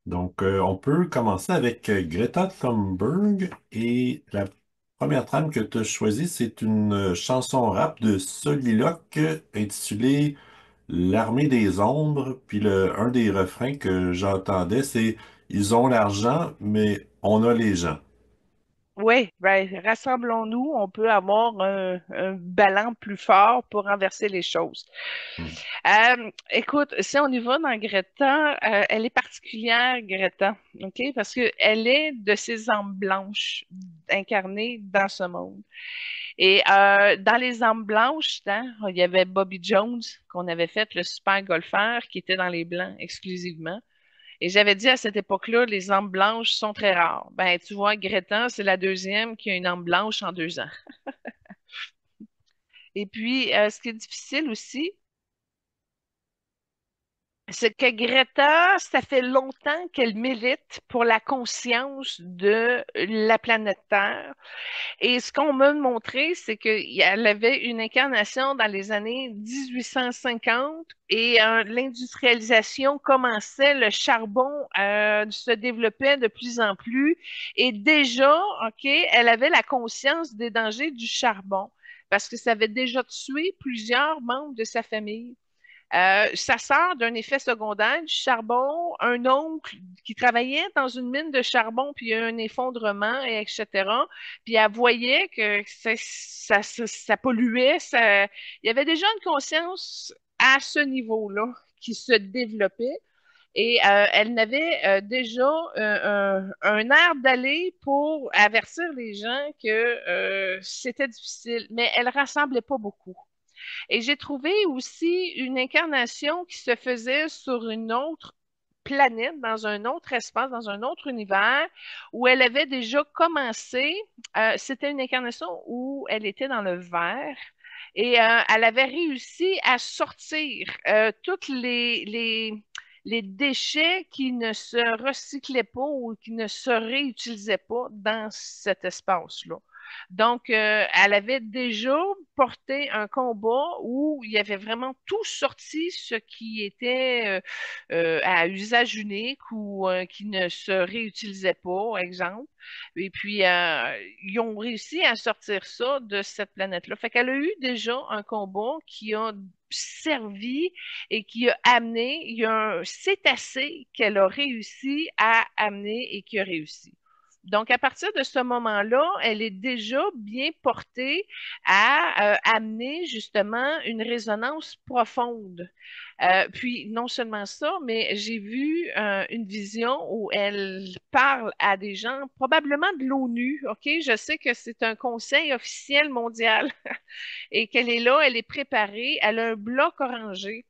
Donc, on peut commencer avec Greta Thunberg et la première trame que tu as choisie, c'est une chanson rap de Soliloque intitulée L'armée des ombres. Puis un des refrains que j'entendais, c'est Ils ont l'argent, mais on a les gens. Oui, ben, rassemblons-nous, on peut avoir un ballon plus fort pour renverser les choses. Hmm. Écoute, si on y va dans Greta, elle est particulière, Greta, OK? Parce qu'elle est de ces âmes blanches incarnées dans ce monde. Et dans les âmes blanches, hein, il y avait Bobby Jones, qu'on avait fait, le super golfeur, qui était dans les blancs exclusivement. Et j'avais dit à cette époque-là, les âmes blanches sont très rares. Ben, tu vois, Greta, c'est la deuxième qui a une âme blanche en 2 ans. Et puis, ce qui est difficile aussi, c'est que Greta, ça fait longtemps qu'elle milite pour la conscience de la planète Terre. Et ce qu'on m'a montré, c'est qu'elle avait une incarnation dans les années 1850 et l'industrialisation commençait, le charbon se développait de plus en plus. Et déjà, OK, elle avait la conscience des dangers du charbon parce que ça avait déjà tué plusieurs membres de sa famille. Ça sort d'un effet secondaire du charbon, un oncle qui travaillait dans une mine de charbon, puis il y a eu un effondrement, et etc. Puis elle voyait que ça polluait, il y avait déjà une conscience à ce niveau-là qui se développait. Et elle n'avait déjà un air d'aller pour avertir les gens que c'était difficile, mais elle rassemblait pas beaucoup. Et j'ai trouvé aussi une incarnation qui se faisait sur une autre planète, dans un autre espace, dans un autre univers, où elle avait déjà commencé. C'était une incarnation où elle était dans le verre. Et elle avait réussi à sortir toutes les déchets qui ne se recyclaient pas ou qui ne se réutilisaient pas dans cet espace-là. Donc, elle avait déjà porté un combat où il y avait vraiment tout sorti ce qui était à usage unique ou qui ne se réutilisait pas, exemple. Et puis, ils ont réussi à sortir ça de cette planète-là. Fait qu'elle a eu déjà un combat qui a servi et qui a amené, il y a un cétacé qu'elle a réussi à amener et qui a réussi. Donc, à partir de ce moment-là, elle est déjà bien portée à amener justement une résonance profonde. Puis, non seulement ça, mais j'ai vu une vision où elle parle à des gens, probablement de l'ONU, OK? Je sais que c'est un conseil officiel mondial et qu'elle est là, elle est préparée, elle a un bloc orangé.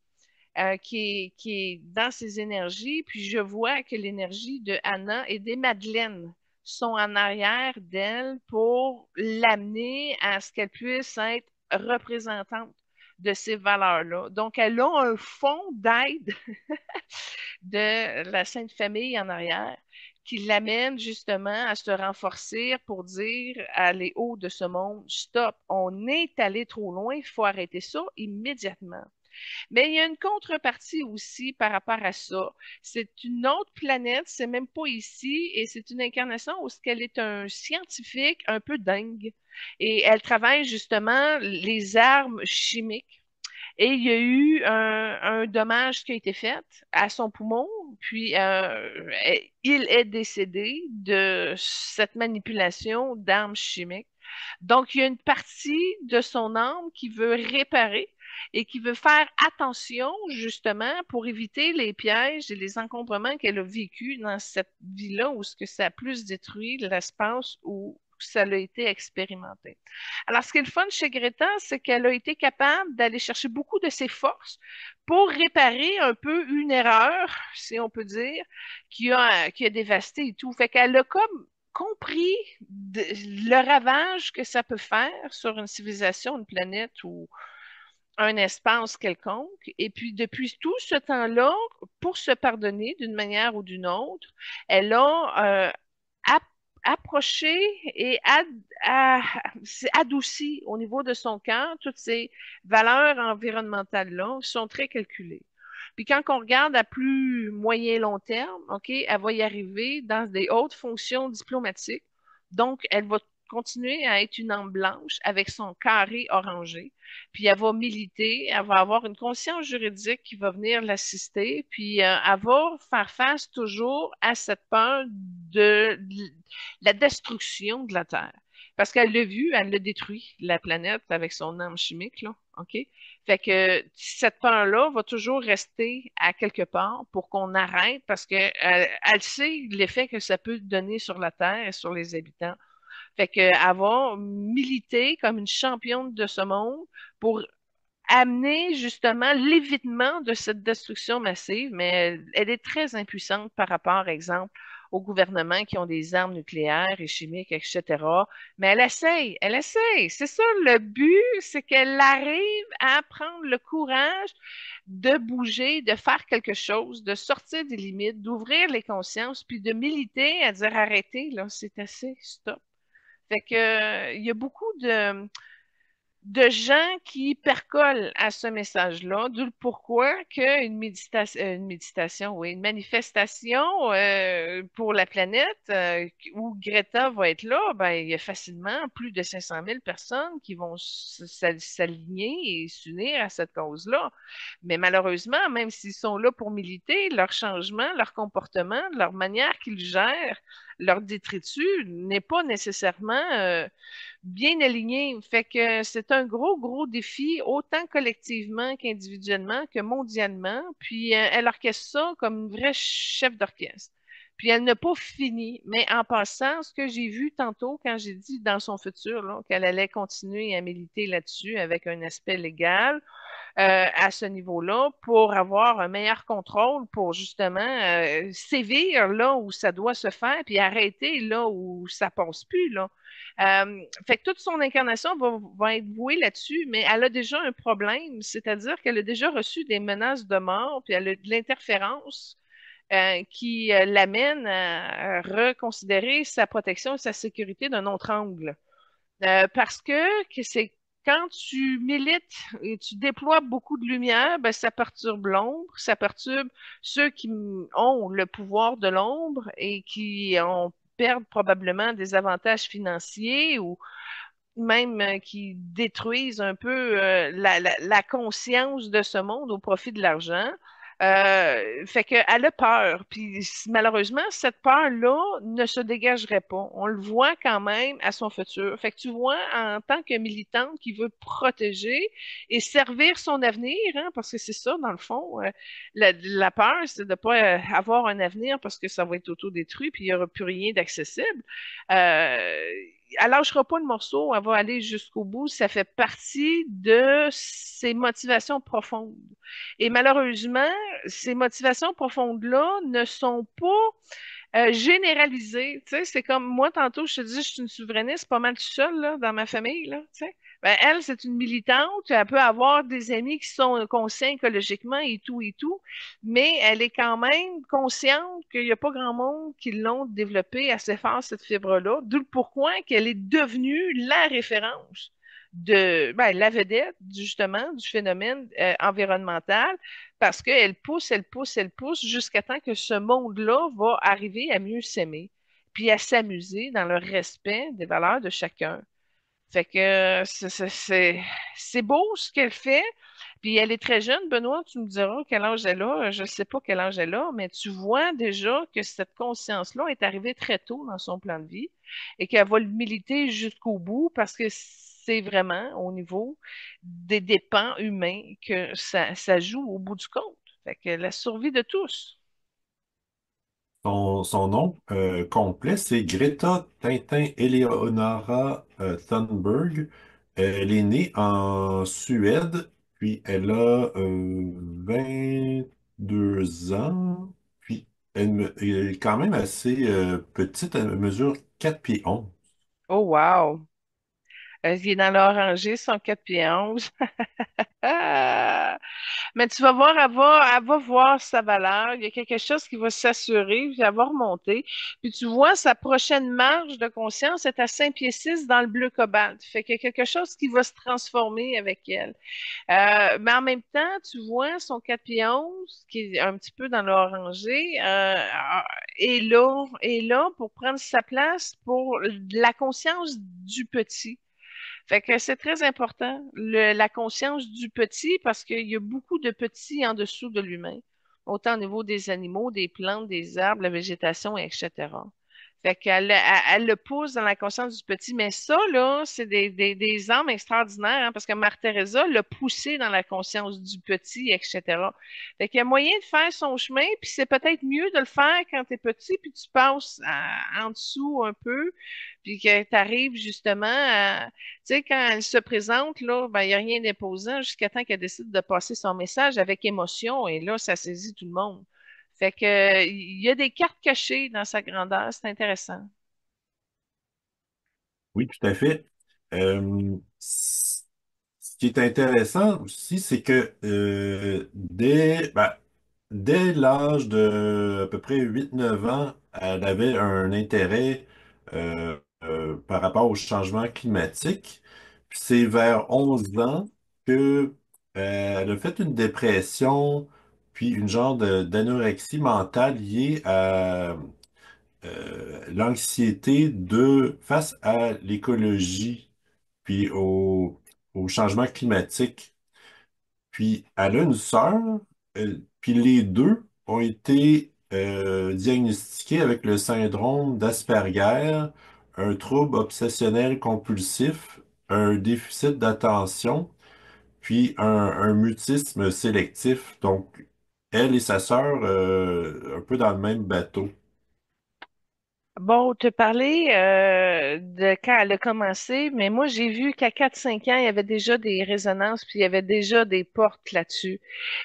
Qui est dans ses énergies, puis je vois que l'énergie de Anna et des Madeleines sont en arrière d'elle pour l'amener à ce qu'elle puisse être représentante de ces valeurs-là. Donc, elle a un fond d'aide de la Sainte Famille en arrière qui l'amène justement à se renforcer pour dire à les hauts de ce monde, stop, on est allé trop loin, il faut arrêter ça immédiatement. Mais il y a une contrepartie aussi par rapport à ça. C'est une autre planète, c'est même pas ici, et c'est une incarnation où elle est un scientifique un peu dingue. Et elle travaille justement les armes chimiques. Et il y a eu un dommage qui a été fait à son poumon, puis il est décédé de cette manipulation d'armes chimiques. Donc, il y a une partie de son âme qui veut réparer et qui veut faire attention justement pour éviter les pièges et les encombrements qu'elle a vécu dans cette vie-là où ce que ça a plus détruit l'espace où ça a été expérimenté. Alors, ce qui est le fun chez Greta, c'est qu'elle a été capable d'aller chercher beaucoup de ses forces pour réparer un peu une erreur, si on peut dire, qui a dévasté et tout. Fait qu'elle a comme compris le ravage que ça peut faire sur une civilisation, une planète ou un espace quelconque. Et puis, depuis tout ce temps-là, pour se pardonner d'une manière ou d'une autre, elle a approché et adouci au niveau de son cœur toutes ces valeurs environnementales-là qui sont très calculées. Puis quand on regarde à plus moyen long terme, OK, elle va y arriver dans des hautes fonctions diplomatiques. Donc, elle va continuer à être une âme blanche avec son carré orangé. Puis elle va militer, elle va avoir une conscience juridique qui va venir l'assister, puis elle va faire face toujours à cette peur de la destruction de la Terre. Parce qu'elle l'a vu, elle l'a détruit, la planète, avec son arme chimique, là. OK? Fait que cette peur-là va toujours rester à quelque part pour qu'on arrête parce qu'elle elle sait l'effet que ça peut donner sur la Terre et sur les habitants. Fait qu'elle va militer comme une championne de ce monde pour amener justement l'évitement de cette destruction massive, mais elle est très impuissante par rapport, exemple, aux gouvernements qui ont des armes nucléaires et chimiques, etc. Mais elle essaye. C'est ça le but, c'est qu'elle arrive à prendre le courage de bouger, de faire quelque chose, de sortir des limites, d'ouvrir les consciences, puis de militer à dire arrêtez, là, c'est assez, stop. Fait que, il y a beaucoup de gens qui percolent à ce message-là, d'où le pourquoi une méditation, oui, une manifestation pour la planète où Greta va être là, ben, il y a facilement plus de 500 000 personnes qui vont s'aligner et s'unir à cette cause-là. Mais malheureusement, même s'ils sont là pour militer, leur changement, leur comportement, leur manière qu'ils gèrent, leur détritus n'est pas nécessairement bien aligné. Fait que c'est un gros, gros défi, autant collectivement qu'individuellement que mondialement. Puis elle orchestre ça comme une vraie chef d'orchestre. Puis elle n'a pas fini. Mais en passant, ce que j'ai vu tantôt quand j'ai dit dans son futur là, qu'elle allait continuer à militer là-dessus avec un aspect légal, à ce niveau-là pour avoir un meilleur contrôle, pour justement sévir là où ça doit se faire, puis arrêter là où ça passe plus, là. Fait que toute son incarnation va être vouée là-dessus, mais elle a déjà un problème, c'est-à-dire qu'elle a déjà reçu des menaces de mort, puis elle a de l'interférence qui l'amène à reconsidérer sa protection et sa sécurité d'un autre angle. Parce que c'est quand tu milites et tu déploies beaucoup de lumière, ben, ça perturbe l'ombre, ça perturbe ceux qui ont le pouvoir de l'ombre et qui ont perdent probablement des avantages financiers ou même qui détruisent un peu la conscience de ce monde au profit de l'argent. Fait qu'elle a peur. Puis malheureusement, cette peur-là ne se dégagerait pas. On le voit quand même à son futur. Fait que tu vois, en tant que militante qui veut protéger et servir son avenir, hein, parce que c'est ça, dans le fond, la peur, c'est de ne pas avoir un avenir parce que ça va être autodétruit puis il n'y aura plus rien d'accessible. Euh, Elle lâchera pas le morceau, elle va aller jusqu'au bout. Ça fait partie de ses motivations profondes. Et malheureusement, ces motivations profondes-là ne sont pas généralisées. Tu sais, c'est comme moi, tantôt, je te dis, je suis une souverainiste pas mal toute seule là, dans ma famille. Là, tu sais. Ben, elle, c'est une militante. Elle peut avoir des amis qui sont conscients écologiquement et tout, mais elle est quand même consciente qu'il n'y a pas grand monde qui l'ont développée assez fort, cette fibre-là, d'où le pourquoi qu'elle est devenue la référence de ben, la vedette justement du phénomène environnemental parce qu'elle pousse, elle pousse, elle pousse jusqu'à temps que ce monde-là va arriver à mieux s'aimer puis à s'amuser dans le respect des valeurs de chacun. Fait que c'est beau ce qu'elle fait. Puis elle est très jeune, Benoît, tu me diras quel âge elle a. Je ne sais pas quel âge elle a, mais tu vois déjà que cette conscience-là est arrivée très tôt dans son plan de vie et qu'elle va le militer jusqu'au bout parce que c'est vraiment au niveau des dépens humains que ça joue au bout du compte. Fait que la survie de tous. Son nom complet, c'est Greta Tintin Eleonora Thunberg. Elle est née en Suède, puis elle a 22 ans, puis elle est quand même assez petite, elle mesure 4 pieds 11. Oh wow! Elle est dans l'oranger, son 4 pieds 11. Mais tu vas voir, elle va voir sa valeur. Il y a quelque chose qui va s'assurer, puis elle va remonter. Puis tu vois, sa prochaine marge de conscience est à 5 pieds 6 dans le bleu cobalt. Fait qu'il y a quelque chose qui va se transformer avec elle. Mais en même temps, tu vois, son 4 pieds 11, qui est un petit peu dans l'orangé, est là pour prendre sa place pour la conscience du petit. Fait que c'est très important, la conscience du petit, parce qu'il y a beaucoup de petits en dessous de l'humain, autant au niveau des animaux, des plantes, des arbres, la végétation, etc. Fait elle le pousse dans la conscience du petit. Mais ça, là, c'est des âmes extraordinaires, hein, parce que Mère Teresa l'a poussé dans la conscience du petit, etc. Fait qu'il y a moyen de faire son chemin, puis c'est peut-être mieux de le faire quand tu es petit, puis tu passes en dessous un peu, puis que tu arrives justement à tu sais, quand elle se présente, là, ben, il n'y a rien d'imposant jusqu'à temps qu'elle décide de passer son message avec émotion et là, ça saisit tout le monde. Fait que, il y a des cartes cachées dans sa grandeur, c'est intéressant. Oui, tout à fait. qui est intéressant aussi, c'est que dès l'âge de à peu près 8 9 ans, elle avait un intérêt par rapport au changement climatique. Puis c'est vers 11 ans que elle a fait une dépression, puis une genre d'anorexie mentale liée à l'anxiété face à l'écologie puis au changement climatique. Puis elle a une sœur, puis les deux ont été diagnostiqués avec le syndrome d'Asperger, un trouble obsessionnel compulsif, un déficit d'attention, puis un mutisme sélectif. Donc, elle et sa sœur, un peu dans le même bateau. Bon, te parler de quand elle a commencé, mais moi j'ai vu qu'à 4 5 ans, il y avait déjà des résonances, puis il y avait déjà des portes là-dessus.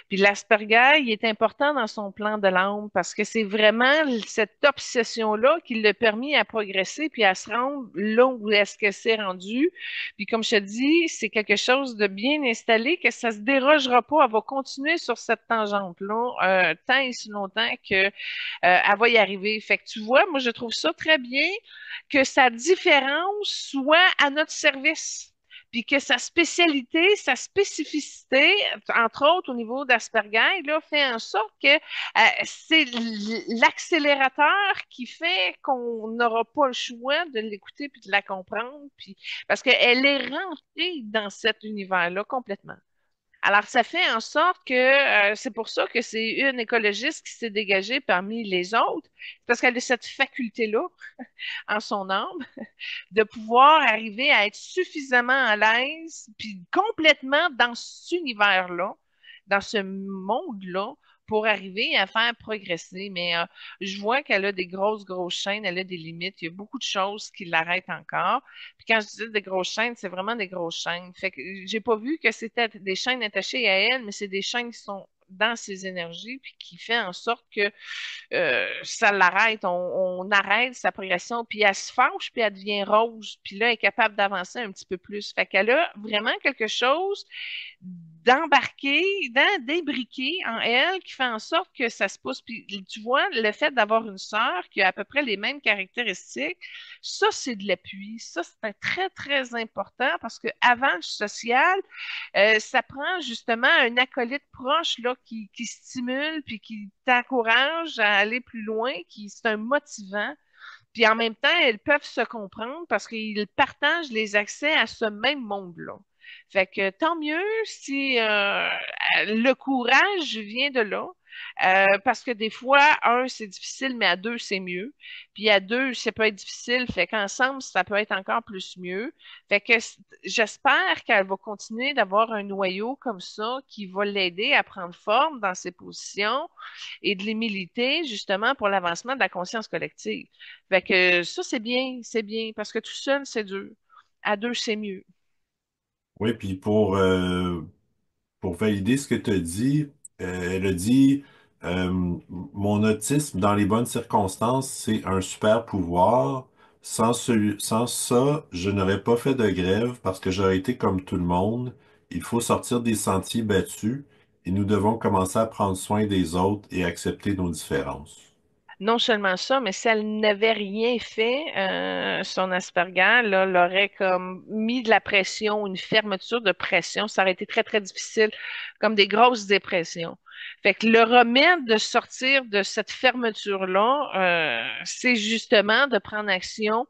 Puis l'Asperger, il est important dans son plan de l'âme parce que c'est vraiment cette obsession-là qui l'a permis à progresser puis à se rendre là où est-ce que c'est rendu. Puis comme je te dis, c'est quelque chose de bien installé que ça se dérogera pas. Elle va continuer sur cette tangente-là tant et si longtemps que elle va y arriver. Fait que tu vois, moi je trouve ça très bien que sa différence soit à notre service puis que sa spécialité, sa spécificité, entre autres au niveau d'Asperger, là, fait en sorte que c'est l'accélérateur qui fait qu'on n'aura pas le choix de l'écouter puis de la comprendre, puis parce qu'elle est rentrée dans cet univers-là complètement. Alors, ça fait en sorte que c'est pour ça que c'est une écologiste qui s'est dégagée parmi les autres, parce qu'elle a cette faculté-là en son âme de pouvoir arriver à être suffisamment à l'aise, puis complètement dans cet univers-là, dans ce monde-là, pour arriver à faire progresser. Mais je vois qu'elle a des grosses, grosses chaînes, elle a des limites. Il y a beaucoup de choses qui l'arrêtent encore. Puis quand je dis des grosses chaînes, c'est vraiment des grosses chaînes. Fait que j'ai pas vu que c'était des chaînes attachées à elle, mais c'est des chaînes qui sont dans ses énergies, puis qui fait en sorte que ça l'arrête, on arrête sa progression, puis elle se fâche, puis elle devient rose, puis là, elle est capable d'avancer un petit peu plus. Fait qu'elle a vraiment quelque chose d'embarquer, d'imbriquer en elle qui fait en sorte que ça se pousse. Puis tu vois, le fait d'avoir une sœur qui a à peu près les mêmes caractéristiques, ça, c'est de l'appui. Ça, c'est un très, très important parce que avant le social, ça prend justement un acolyte proche là, qui stimule puis qui t'encourage à aller plus loin, qui c'est un motivant. Puis en même temps, elles peuvent se comprendre parce qu'ils partagent les accès à ce même monde-là. Fait que tant mieux si le courage vient de là. Parce que des fois, un, c'est difficile, mais à deux, c'est mieux. Puis à deux, ça peut être difficile, fait qu'ensemble, ça peut être encore plus mieux. Fait que j'espère qu'elle va continuer d'avoir un noyau comme ça qui va l'aider à prendre forme dans ses positions et de les militer justement pour l'avancement de la conscience collective. Fait que ça, c'est bien, parce que tout seul, c'est dur. À deux, c'est mieux. Oui, puis pour valider ce que tu as dit, elle a dit mon autisme dans les bonnes circonstances, c'est un super pouvoir. Sans ça, je n'aurais pas fait de grève parce que j'aurais été comme tout le monde. Il faut sortir des sentiers battus et nous devons commencer à prendre soin des autres et accepter nos différences. Non seulement ça, mais si elle n'avait rien fait, son Asperger, là, l'aurait comme mis de la pression, une fermeture de pression. Ça aurait été très, très difficile, comme des grosses dépressions. Fait que le remède de sortir de cette fermeture-là, c'est justement de prendre action,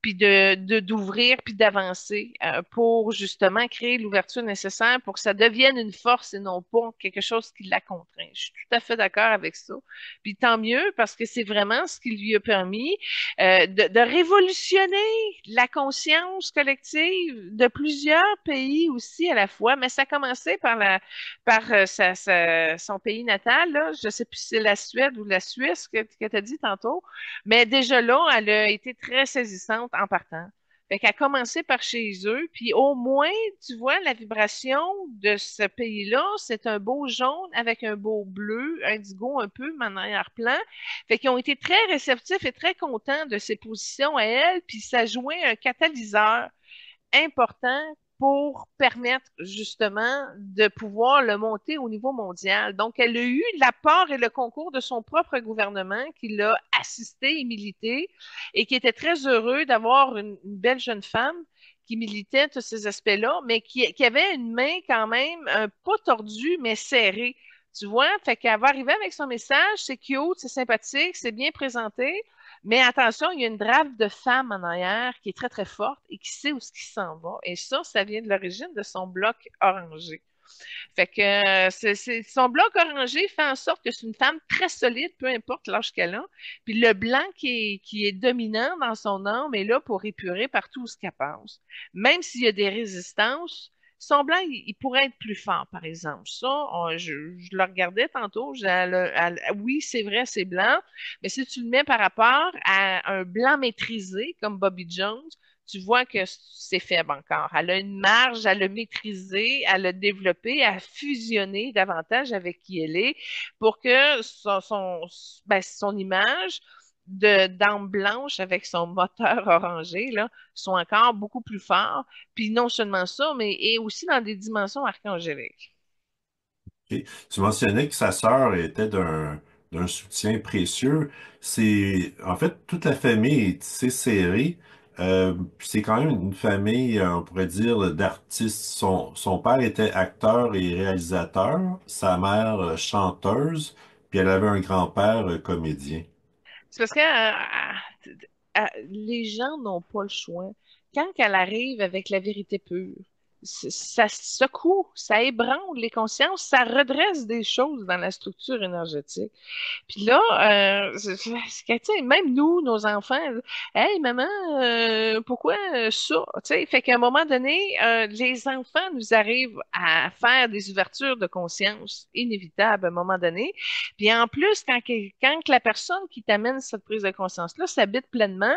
puis d'ouvrir, puis d'avancer pour justement créer l'ouverture nécessaire pour que ça devienne une force et non pas quelque chose qui la contraint. Je suis tout à fait d'accord avec ça. Puis tant mieux parce que c'est vraiment ce qui lui a permis de révolutionner la conscience collective de plusieurs pays aussi à la fois. Mais ça a commencé par son pays natal, là. Je ne sais plus si c'est la Suède ou la Suisse que tu as dit tantôt. Mais déjà là, elle a été très saisissante en partant. Fait qu'elle a commencé par chez eux, puis au moins, tu vois, la vibration de ce pays-là, c'est un beau jaune avec un beau bleu, indigo un peu, mais en arrière-plan. Fait qu'ils ont été très réceptifs et très contents de ses positions à elle, puis ça jouait un catalyseur important pour permettre justement de pouvoir le monter au niveau mondial. Donc, elle a eu l'apport et le concours de son propre gouvernement qui l'a assisté et milité et qui était très heureux d'avoir une belle jeune femme qui militait tous ces aspects-là, mais qui avait une main quand même pas tordue, mais serrée. Tu vois, fait qu'elle va arriver avec son message, c'est cute, c'est sympathique, c'est bien présenté, mais attention, il y a une drave de femme en arrière qui est très, très forte et qui sait où ce qui s'en va. Et ça vient de l'origine de son bloc orangé. Fait que son bloc orangé fait en sorte que c'est une femme très solide, peu importe l'âge qu'elle a. Puis le blanc qui est dominant dans son âme est là pour épurer partout ce qu'elle passe. Même s'il y a des résistances, son blanc, il pourrait être plus fort, par exemple. Ça, je le regardais tantôt. Oui, c'est vrai, c'est blanc, mais si tu le mets par rapport à un blanc maîtrisé comme Bobby Jones, tu vois que c'est faible encore. Elle a une marge à le maîtriser, à le développer, à fusionner davantage avec qui elle est pour que son image de dame blanche avec son moteur orangé là, soit encore beaucoup plus fort. Puis non seulement ça, mais et aussi dans des dimensions archangéliques. Ok. Tu mentionnais que sa sœur était d'un soutien précieux. C'est en fait toute la famille est tissée serrée. Puis c'est quand même une famille, on pourrait dire, d'artistes. Son père était acteur et réalisateur, sa mère chanteuse, puis elle avait un grand-père comédien. C'est parce que les gens n'ont pas le choix. Quand elle arrive avec la vérité pure, ça secoue, ça ébranle les consciences, ça redresse des choses dans la structure énergétique. Puis là, tu sais, même nous, nos enfants, hey maman, pourquoi ça? Tu sais, fait qu'à un moment donné, les enfants nous arrivent à faire des ouvertures de conscience inévitables à un moment donné. Puis en plus, quand la personne qui t'amène cette prise de conscience-là s'habite pleinement,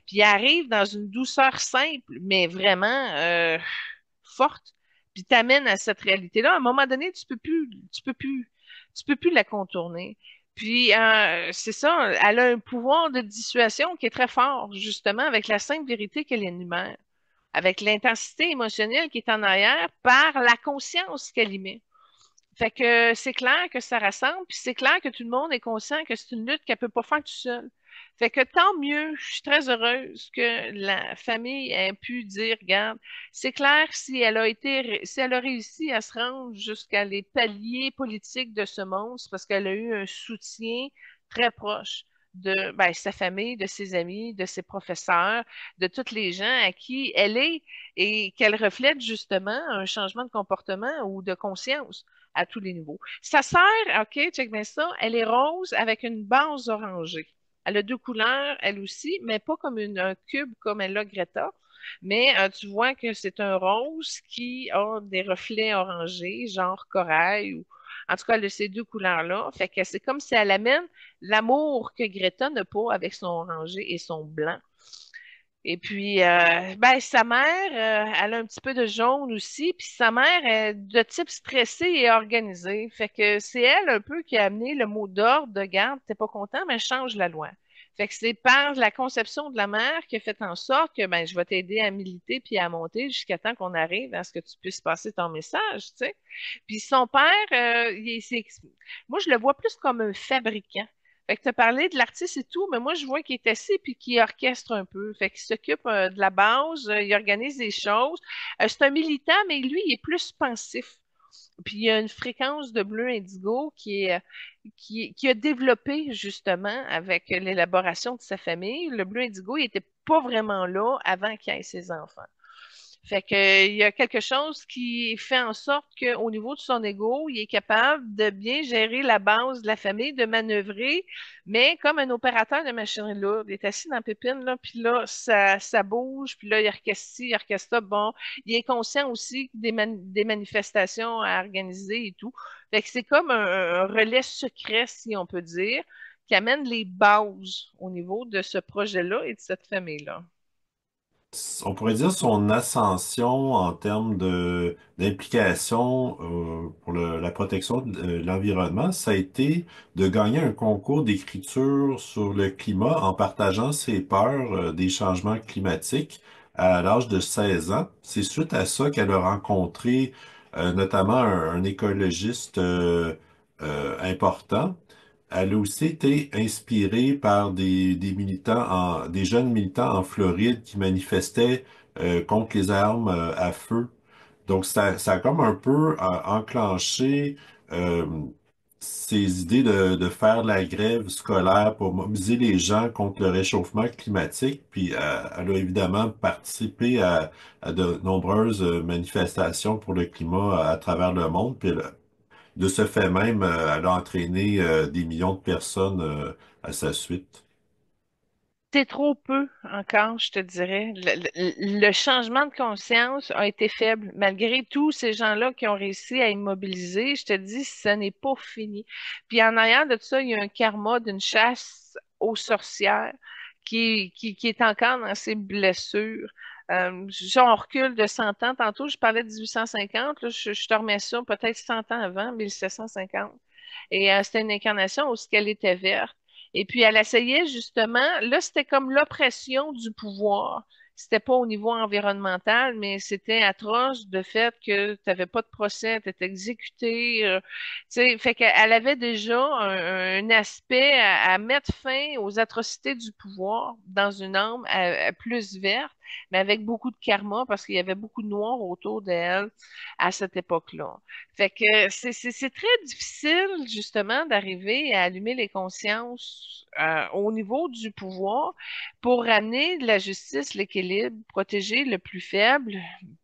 puis arrive dans une douceur simple, mais vraiment forte, puis t'amène à cette réalité-là, à un moment donné, tu peux plus la contourner. Puis, c'est ça, elle a un pouvoir de dissuasion qui est très fort, justement, avec la simple vérité qu'elle énumère, avec l'intensité émotionnelle qui est en arrière par la conscience qu'elle y met. Fait que c'est clair que ça rassemble, puis c'est clair que tout le monde est conscient que c'est une lutte qu'elle peut pas faire tout seul. Fait que tant mieux, je suis très heureuse que la famille ait pu dire, regarde, c'est clair si elle a réussi à se rendre jusqu'à les paliers politiques de ce monde, c'est parce qu'elle a eu un soutien très proche de sa famille, de ses amis, de ses professeurs, de tous les gens à qui elle est et qu'elle reflète justement un changement de comportement ou de conscience à tous les niveaux. Sa sœur, OK, check bien ça, elle est rose avec une base orangée. Elle a deux couleurs, elle aussi, mais pas comme un cube comme elle a Greta. Mais tu vois que c'est un rose qui a des reflets orangés, genre corail, ou en tout cas, elle a ces deux couleurs-là. Fait que c'est comme si elle amène l'amour que Greta n'a pas avec son orangé et son blanc. Et puis, sa mère, elle a un petit peu de jaune aussi, puis sa mère est de type stressé et organisé. Fait que c'est elle un peu qui a amené le mot d'ordre de garde, t'es pas content, mais change la loi. Fait que c'est par la conception de la mère qui a fait en sorte que je vais t'aider à militer puis à monter jusqu'à temps qu'on arrive à ce que tu puisses passer ton message, tu sais. Puis son père, moi je le vois plus comme un fabricant. Fait que tu as parlé de l'artiste et tout, mais moi, je vois qu'il est assis puis qu'il orchestre un peu. Fait qu'il s'occupe de la base, il organise des choses. C'est un militant, mais lui, il est plus pensif. Puis il y a une fréquence de bleu indigo qui a développé justement avec l'élaboration de sa famille. Le bleu indigo, il était pas vraiment là avant qu'il ait ses enfants. Fait que, il y a quelque chose qui fait en sorte qu'au niveau de son ego, il est capable de bien gérer la base de la famille, de manœuvrer, mais comme un opérateur de machinerie lourde. Il est assis dans la pépine, là, puis là, ça bouge, puis là, il orchestre ci, il orchestre ça. Bon, il est conscient aussi des manifestations à organiser et tout. Fait que c'est comme un relais secret, si on peut dire, qui amène les bases au niveau de ce projet-là et de cette famille-là. On pourrait dire son ascension en termes de d'implication pour la protection de l'environnement, ça a été de gagner un concours d'écriture sur le climat en partageant ses peurs des changements climatiques à l'âge de 16 ans. C'est suite à ça qu'elle a rencontré notamment un écologiste important. Elle a aussi été inspirée par des militants, des jeunes militants en Floride qui manifestaient contre les armes à feu. Donc, ça a comme un peu enclenché euh, ces idées de faire de la grève scolaire pour mobiliser les gens contre le réchauffement climatique. Puis, elle a évidemment participé à de nombreuses manifestations pour le climat à travers le monde. Puis, de ce fait même, elle a entraîné des millions de personnes à sa suite. C'est trop peu encore, je te dirais. Le changement de conscience a été faible. Malgré tous ces gens-là qui ont réussi à immobiliser, je te dis, ce n'est pas fini. Puis en arrière de tout ça, il y a un karma d'une chasse aux sorcières qui est encore dans ses blessures. Genre, on recule de 100 ans. Tantôt, je parlais de 1850. Là, je te remets ça peut-être 100 ans avant, 1750. Et c'était une incarnation où ce qu'elle était verte. Et puis, elle essayait justement, là, c'était comme l'oppression du pouvoir. C'était pas au niveau environnemental, mais c'était atroce de fait que tu n'avais pas de procès, tu étais exécuté. Tu sais, fait qu'elle avait déjà un aspect à mettre fin aux atrocités du pouvoir dans une âme plus verte, mais avec beaucoup de karma parce qu'il y avait beaucoup de noirs autour d'elle à cette époque-là. Fait que c'est très difficile, justement, d'arriver à allumer les consciences au niveau du pouvoir pour ramener de la justice, l'équilibre, protéger le plus faible,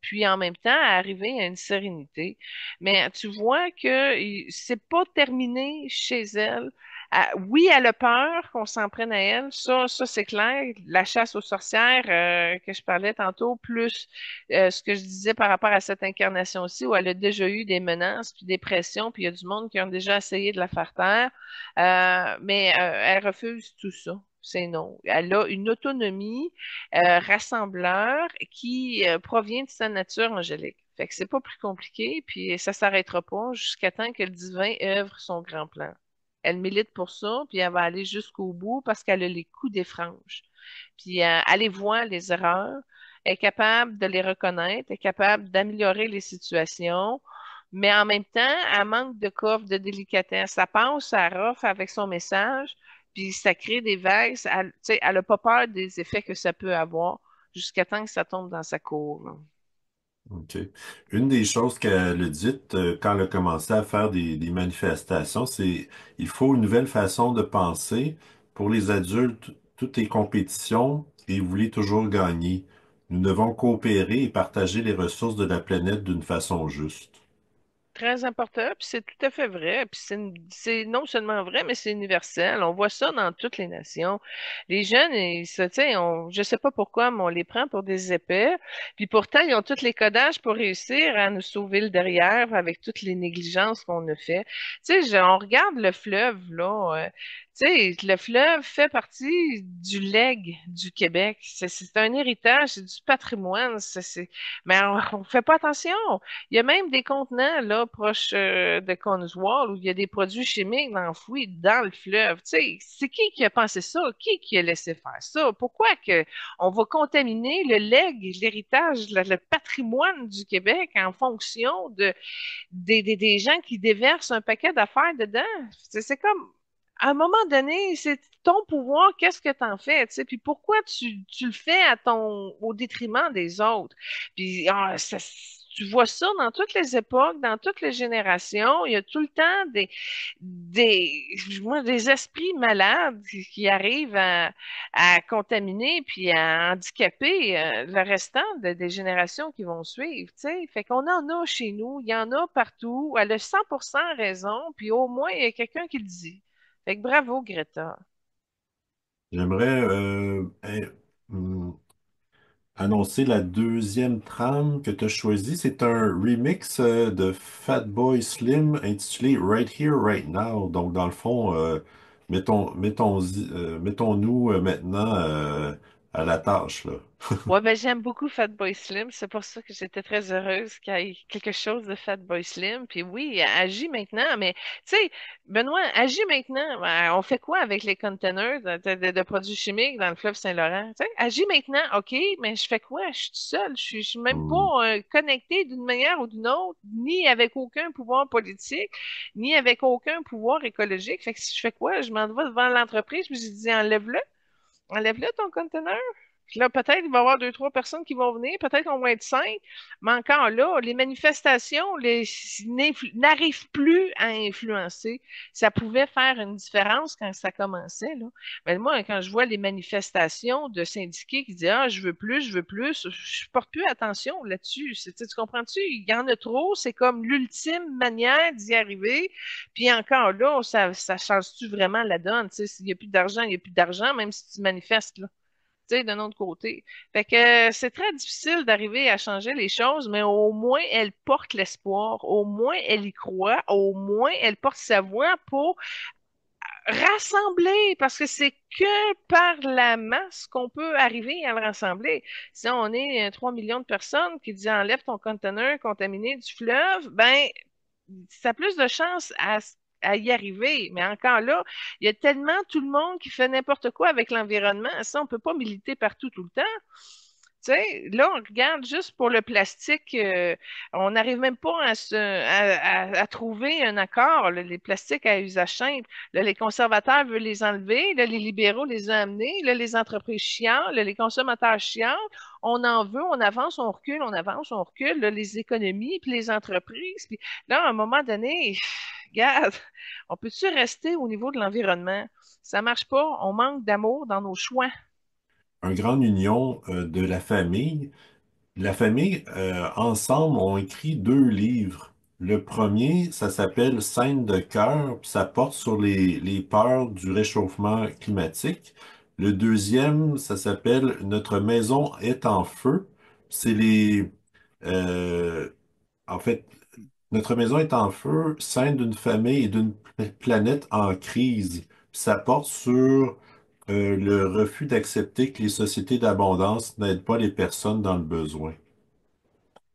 puis en même temps arriver à une sérénité. Mais tu vois que c'est pas terminé chez elle. Oui, elle a peur qu'on s'en prenne à elle, ça c'est clair. La chasse aux sorcières que je parlais tantôt, plus ce que je disais par rapport à cette incarnation-ci, où elle a déjà eu des menaces, puis des pressions, puis il y a du monde qui ont déjà essayé de la faire taire, mais elle refuse tout ça. C'est non. Elle a une autonomie rassembleur qui provient de sa nature angélique. Fait que c'est pas plus compliqué, puis ça s'arrêtera pas jusqu'à temps que le divin œuvre son grand plan. Elle milite pour ça, puis elle va aller jusqu'au bout parce qu'elle a les coups des franges. Puis elle les voit, les erreurs, est capable de les reconnaître, est capable d'améliorer les situations, mais en même temps, elle manque de coffre, de délicatesse. Ça passe, ça rough avec son message, puis ça crée des vagues. Elle, tu sais, elle n'a pas peur des effets que ça peut avoir jusqu'à temps que ça tombe dans sa cour, là. OK. Une des choses qu'elle a dites quand elle a commencé à faire des manifestations, c'est il faut une nouvelle façon de penser. Pour les adultes, tout est compétition et vous voulez toujours gagner. Nous devons coopérer et partager les ressources de la planète d'une façon juste. Très important, puis c'est tout à fait vrai, puis c'est non seulement vrai, mais c'est universel. On voit ça dans toutes les nations. Les jeunes, tu sais, je sais pas pourquoi, mais on les prend pour des épais, puis pourtant, ils ont tous les codages pour réussir à nous sauver le derrière avec toutes les négligences qu'on a fait. Tu sais, on regarde le fleuve, là, tu sais, le fleuve fait partie du legs du Québec. C'est un héritage, c'est du patrimoine, mais on fait pas attention. Il y a même des contenants là proches de Cornwall où il y a des produits chimiques enfouis dans le fleuve. Tu sais, c'est qui a pensé ça? Qui a laissé faire ça? Pourquoi que on va contaminer le legs, l'héritage, le patrimoine du Québec en fonction des gens qui déversent un paquet d'affaires dedans? C'est comme à un moment donné, c'est ton pouvoir, qu'est-ce que tu en fais, tu sais, puis pourquoi tu le fais au détriment des autres? Puis tu vois ça dans toutes les époques, dans toutes les générations, il y a tout le temps des, des esprits malades qui arrivent à contaminer puis à handicaper le restant des générations qui vont suivre, tu sais. Fait qu'on en a chez nous, il y en a partout, elle a 100% raison, puis au moins il y a quelqu'un qui le dit. Fait que bravo, Greta. J'aimerais annoncer la deuxième trame que tu as choisie. C'est un remix de Fatboy Slim intitulé Right Here, Right Now. Donc, dans le fond, mettons-nous maintenant à la tâche, là. Ouais, ben j'aime beaucoup Fatboy Slim. C'est pour ça que j'étais très heureuse qu'il y ait quelque chose de Fatboy Slim. Puis oui, agis maintenant, mais tu sais, Benoît, agis maintenant. Ben, on fait quoi avec les containers de produits chimiques dans le fleuve Saint-Laurent? Tu sais, agis maintenant, OK, mais je fais quoi? Je suis toute seule. Je suis même Hmm. pas connectée d'une manière ou d'une autre, ni avec aucun pouvoir politique, ni avec aucun pouvoir écologique. Fait que si je fais quoi? Je m'en vais devant l'entreprise, puis je dis enlève-le. Enlève-le ton conteneur. Puis là, peut-être il va y avoir deux, trois personnes qui vont venir, peut-être qu'on va être cinq, mais encore là, les manifestations n'arrivent plus à influencer. Ça pouvait faire une différence quand ça commençait, là. Mais moi, quand je vois les manifestations de syndiqués qui disent Ah, je veux plus, je porte plus attention là-dessus. Tu comprends-tu? Il y en a trop, c'est comme l'ultime manière d'y arriver. Puis encore là, ça change-tu vraiment la donne? Tu sais, s'il n'y a plus d'argent, il n'y a plus d'argent, même si tu manifestes, là. Tu sais, d'un autre côté. Fait que c'est très difficile d'arriver à changer les choses, mais au moins elle porte l'espoir, au moins elle y croit, au moins elle porte sa voix pour rassembler, parce que c'est que par la masse qu'on peut arriver à le rassembler. Si on est 3 millions de personnes qui disent enlève ton conteneur contaminé du fleuve, ben ça a plus de chances à y arriver. Mais encore là, il y a tellement tout le monde qui fait n'importe quoi avec l'environnement. Ça, on peut pas militer partout tout le temps. Tu sais, là, on regarde juste pour le plastique, on n'arrive même pas à trouver un accord, là, les plastiques à usage simple. Là, les conservateurs veulent les enlever, là, les libéraux les ont amenés, là, les entreprises chialent, là, les consommateurs chialent. On en veut, on avance, on recule, on avance, on recule, là, les économies, puis les entreprises. Puis là, à un moment donné, regarde, on peut-tu rester au niveau de l'environnement? Ça marche pas, on manque d'amour dans nos choix. Un grande union de la famille. La famille, ensemble, ont écrit deux livres. Le premier, ça s'appelle Scène de cœur, puis ça porte sur les peurs du réchauffement climatique. Le deuxième, ça s'appelle Notre maison est en feu. C'est euh, en fait, Notre maison est en feu, scène d'une famille et d'une planète en crise. Ça porte sur le refus d'accepter que les sociétés d'abondance n'aident pas les personnes dans le besoin.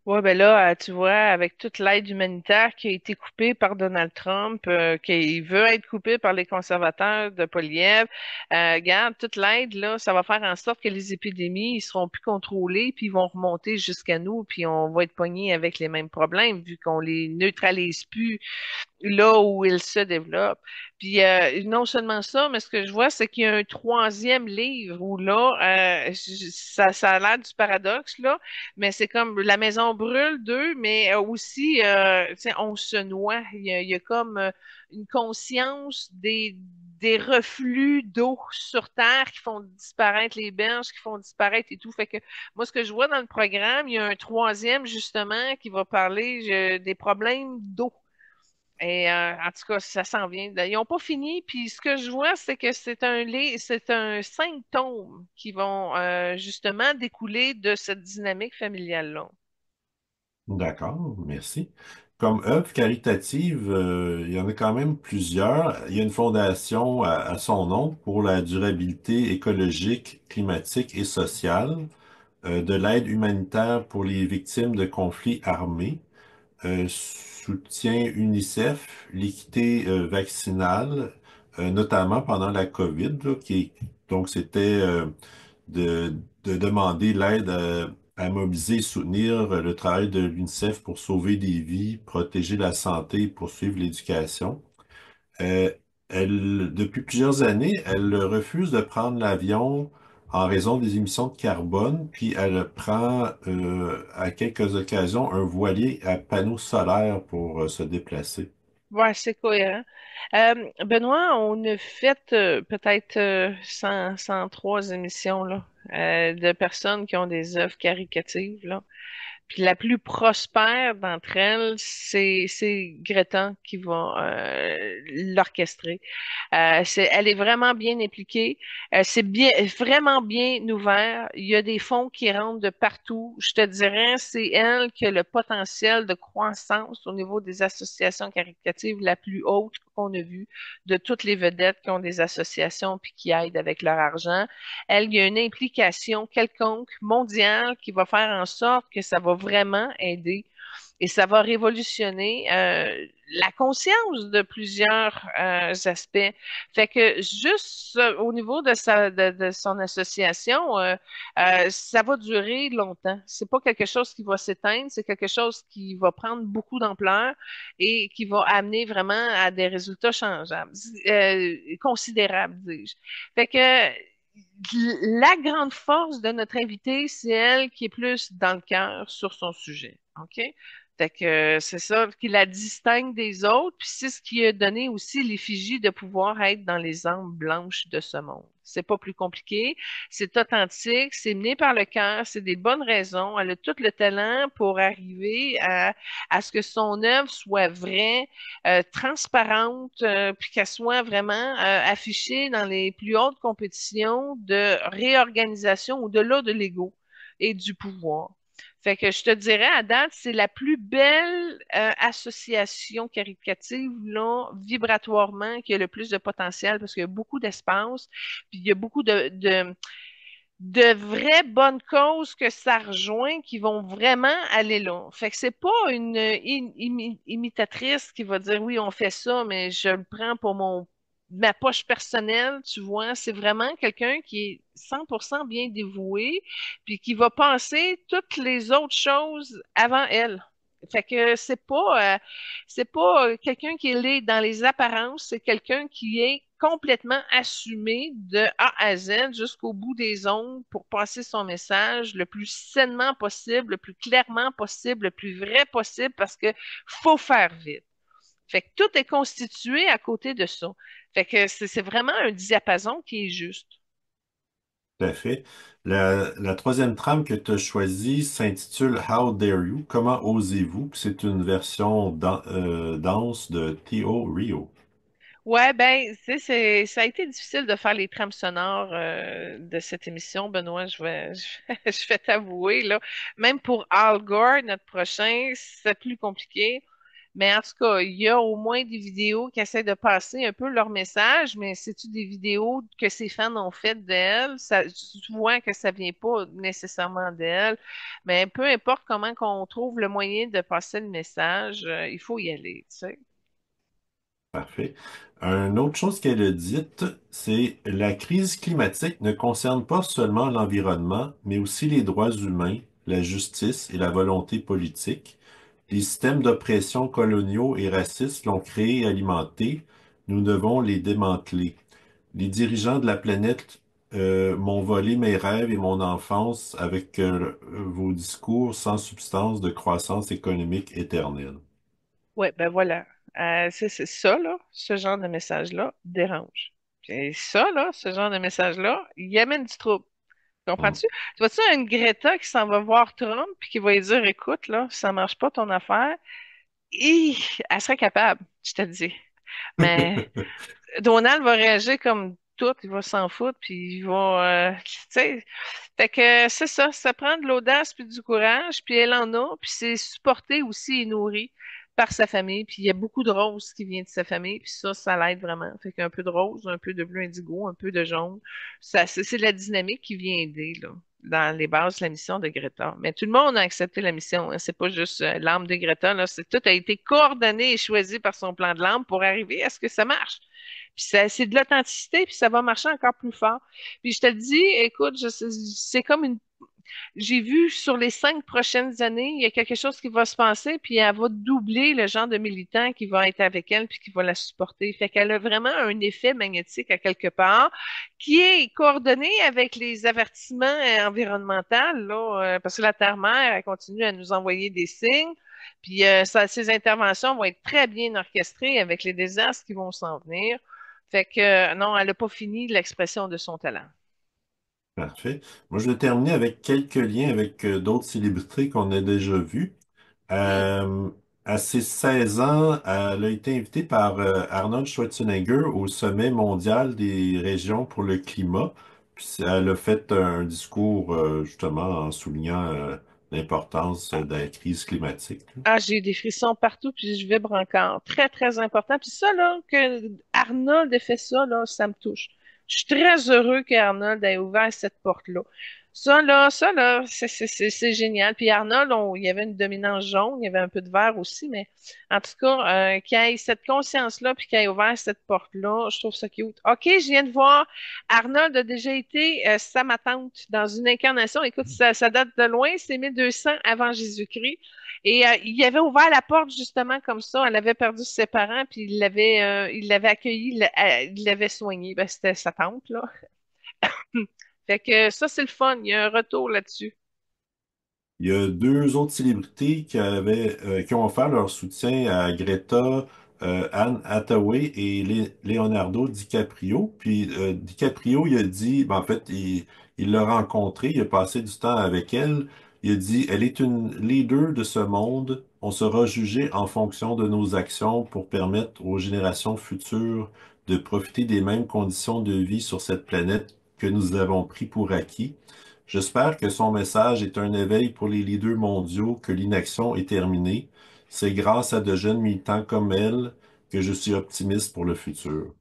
Ouais, ben là, tu vois, avec toute l'aide humanitaire qui a été coupée par Donald Trump, qui veut être coupée par les conservateurs de Poliev, regarde, toute l'aide, là, ça va faire en sorte que les épidémies, ils seront plus contrôlées, puis ils vont remonter jusqu'à nous, puis on va être pognés avec les mêmes problèmes, vu qu'on les neutralise plus là où il se développe. Puis non seulement ça, mais ce que je vois, c'est qu'il y a un troisième livre où là, ça a l'air du paradoxe, là, mais c'est comme la maison brûle d'eux, mais aussi, tu sais, on se noie. Il y a comme une conscience des reflux d'eau sur Terre qui font disparaître les berges, qui font disparaître et tout. Fait que moi, ce que je vois dans le programme, il y a un troisième, justement, qui va parler des problèmes d'eau. Et en tout cas, ça s'en vient. Ils n'ont pas fini. Puis ce que je vois, c'est que c'est un 5 tomes qui vont justement découler de cette dynamique familiale-là. D'accord, merci. Comme œuvre caritative, il y en a quand même plusieurs. Il y a une fondation à son nom pour la durabilité écologique, climatique et sociale, de l'aide humanitaire pour les victimes de conflits armés, soutien UNICEF, l'équité vaccinale, notamment pendant la COVID, là, donc c'était de demander l'aide à mobiliser et soutenir le travail de l'UNICEF pour sauver des vies, protéger la santé et poursuivre l'éducation. Euh, Depuis plusieurs années, elle refuse de prendre l'avion en raison des émissions de carbone, puis elle prend à quelques occasions un voilier à panneaux solaires pour se déplacer. Ouais, c'est cohérent. Benoît, on a fait peut-être 103 émissions là, de personnes qui ont des œuvres caricatives là. Puis la plus prospère d'entre elles, c'est Greta qui va l'orchestrer. Elle est vraiment bien impliquée. C'est bien, vraiment bien ouvert. Il y a des fonds qui rentrent de partout. Je te dirais, c'est elle qui a le potentiel de croissance au niveau des associations caritatives la plus haute qu'on a vue de toutes les vedettes qui ont des associations puis qui aident avec leur argent. Elle, il y a une implication quelconque mondiale qui va faire en sorte que ça va vraiment aider et ça va révolutionner la conscience de plusieurs aspects. Fait que juste au niveau de son association, ça va durer longtemps. C'est pas quelque chose qui va s'éteindre, c'est quelque chose qui va prendre beaucoup d'ampleur et qui va amener vraiment à des résultats changeables, considérables, dis-je. Fait que la grande force de notre invitée, c'est elle qui est plus dans le cœur sur son sujet. OK? Fait que c'est ça qui la distingue des autres, puis c'est ce qui a donné aussi l'effigie de pouvoir être dans les âmes blanches de ce monde. C'est pas plus compliqué, c'est authentique, c'est mené par le cœur, c'est des bonnes raisons. Elle a tout le talent pour arriver à ce que son œuvre soit vraie, transparente, puis qu'elle soit vraiment affichée dans les plus hautes compétitions de réorganisation au-delà de l'ego et du pouvoir. Fait que je te dirais, à date, c'est la plus belle association caricative, là, vibratoirement, qui a le plus de potentiel parce qu'il y a beaucoup d'espace, puis il y a beaucoup de vraies bonnes causes que ça rejoint qui vont vraiment aller là. Fait que c'est pas une imitatrice qui va dire oui, on fait ça, mais je le prends pour ma poche personnelle, tu vois. C'est vraiment quelqu'un qui est 100% bien dévoué, puis qui va penser toutes les autres choses avant elle. Fait que c'est pas quelqu'un qui est laid dans les apparences, c'est quelqu'un qui est complètement assumé de A à Z jusqu'au bout des ongles pour passer son message le plus sainement possible, le plus clairement possible, le plus vrai possible parce que faut faire vite. Fait que tout est constitué à côté de ça. Fait que c'est vraiment un diapason qui est juste. Tout à fait. La troisième trame que tu as choisie s'intitule How Dare You? Comment osez-vous? C'est une version danse de Theo Rio. Ouais, ben, tu sais, ça a été difficile de faire les trames sonores de cette émission, Benoît, je vais t'avouer, là. Même pour Al Gore, notre prochain, c'est plus compliqué. Mais en tout cas, il y a au moins des vidéos qui essaient de passer un peu leur message, mais c'est-tu des vidéos que ses fans ont faites d'elle? Ça, tu vois que ça vient pas nécessairement d'elle. Mais peu importe comment qu'on trouve le moyen de passer le message, il faut y aller, tu sais. Parfait. Une autre chose qu'elle a dite, c'est la crise climatique ne concerne pas seulement l'environnement, mais aussi les droits humains, la justice et la volonté politique. Les systèmes d'oppression coloniaux et racistes l'ont créé et alimenté. Nous devons les démanteler. Les dirigeants de la planète m'ont volé mes rêves et mon enfance avec vos discours sans substance de croissance économique éternelle. Ouais, ben voilà. C'est ça, là, ce genre de message-là dérange. Et ça, là, ce genre de message-là, il amène du trouble. Hmm. Comprends-tu? Tu vois-tu une Greta qui s'en va voir Trump puis qui va lui dire, écoute, là, ça marche pas ton affaire, et elle serait capable, je te dis. Mais Donald va réagir comme tout, il va s'en foutre, puis il va, tu sais, fait que c'est ça, ça prend de l'audace puis du courage, puis elle en a, puis c'est supporté aussi et nourri par sa famille, puis il y a beaucoup de rose qui vient de sa famille, puis ça l'aide vraiment. Fait qu'un peu de rose, un peu de bleu indigo, un peu de jaune, ça, c'est la dynamique qui vient aider, là, dans les bases de la mission de Greta. Mais tout le monde a accepté la mission, hein. C'est pas juste l'âme de Greta, là, tout a été coordonné et choisi par son plan de l'âme pour arriver à ce que ça marche. Puis c'est de l'authenticité, puis ça va marcher encore plus fort. Puis je te le dis, écoute, c'est comme une. J'ai vu sur les 5 prochaines années, il y a quelque chose qui va se passer, puis elle va doubler le genre de militant qui va être avec elle, puis qui va la supporter. Fait qu'elle a vraiment un effet magnétique à quelque part, qui est coordonné avec les avertissements environnementaux, là, parce que la Terre-Mère, elle continue à nous envoyer des signes. Puis ces interventions vont être très bien orchestrées avec les désastres qui vont s'en venir. Fait que non, elle n'a pas fini l'expression de son talent. Parfait. Moi, je vais terminer avec quelques liens avec d'autres célébrités qu'on a déjà vues. Hmm. Euh, à ses 16 ans, elle a été invitée par Arnold Schwarzenegger au sommet mondial des régions pour le climat. Puis elle a fait un discours justement en soulignant l'importance de la crise climatique. Ah, j'ai des frissons partout, puis je vibre encore. Très, très important. Puis ça, là, que Arnold ait fait ça, là, ça me touche. Je suis très heureux qu'Arnold ait ouvert cette porte-là. Ça, là, c'est génial. Puis Arnold, il y avait une dominance jaune, il y avait un peu de vert aussi, mais en tout cas, qu'il ait cette conscience-là, puis qu'il ait ouvert cette porte-là, je trouve ça cute. OK, je viens de voir, Arnold a déjà été sa ma tante dans une incarnation. Écoute, ça date de loin, c'est 1200 avant Jésus-Christ. Et il avait ouvert la porte justement comme ça. Elle avait perdu ses parents, puis il l'avait accueilli, il l'avait soigné. Ben, c'était sa tante, là. Fait que ça, c'est le fun. Il y a un retour là-dessus. Il y a deux autres célébrités qui ont offert leur soutien à Greta, Anne Hathaway et Leonardo DiCaprio. Puis DiCaprio, il a dit, ben, en fait, il l'a rencontrée, il a passé du temps avec elle. Il a dit, elle est une leader de ce monde. On sera jugé en fonction de nos actions pour permettre aux générations futures de profiter des mêmes conditions de vie sur cette planète que nous avons pris pour acquis. J'espère que son message est un éveil pour les leaders mondiaux que l'inaction est terminée. C'est grâce à de jeunes militants comme elle que je suis optimiste pour le futur.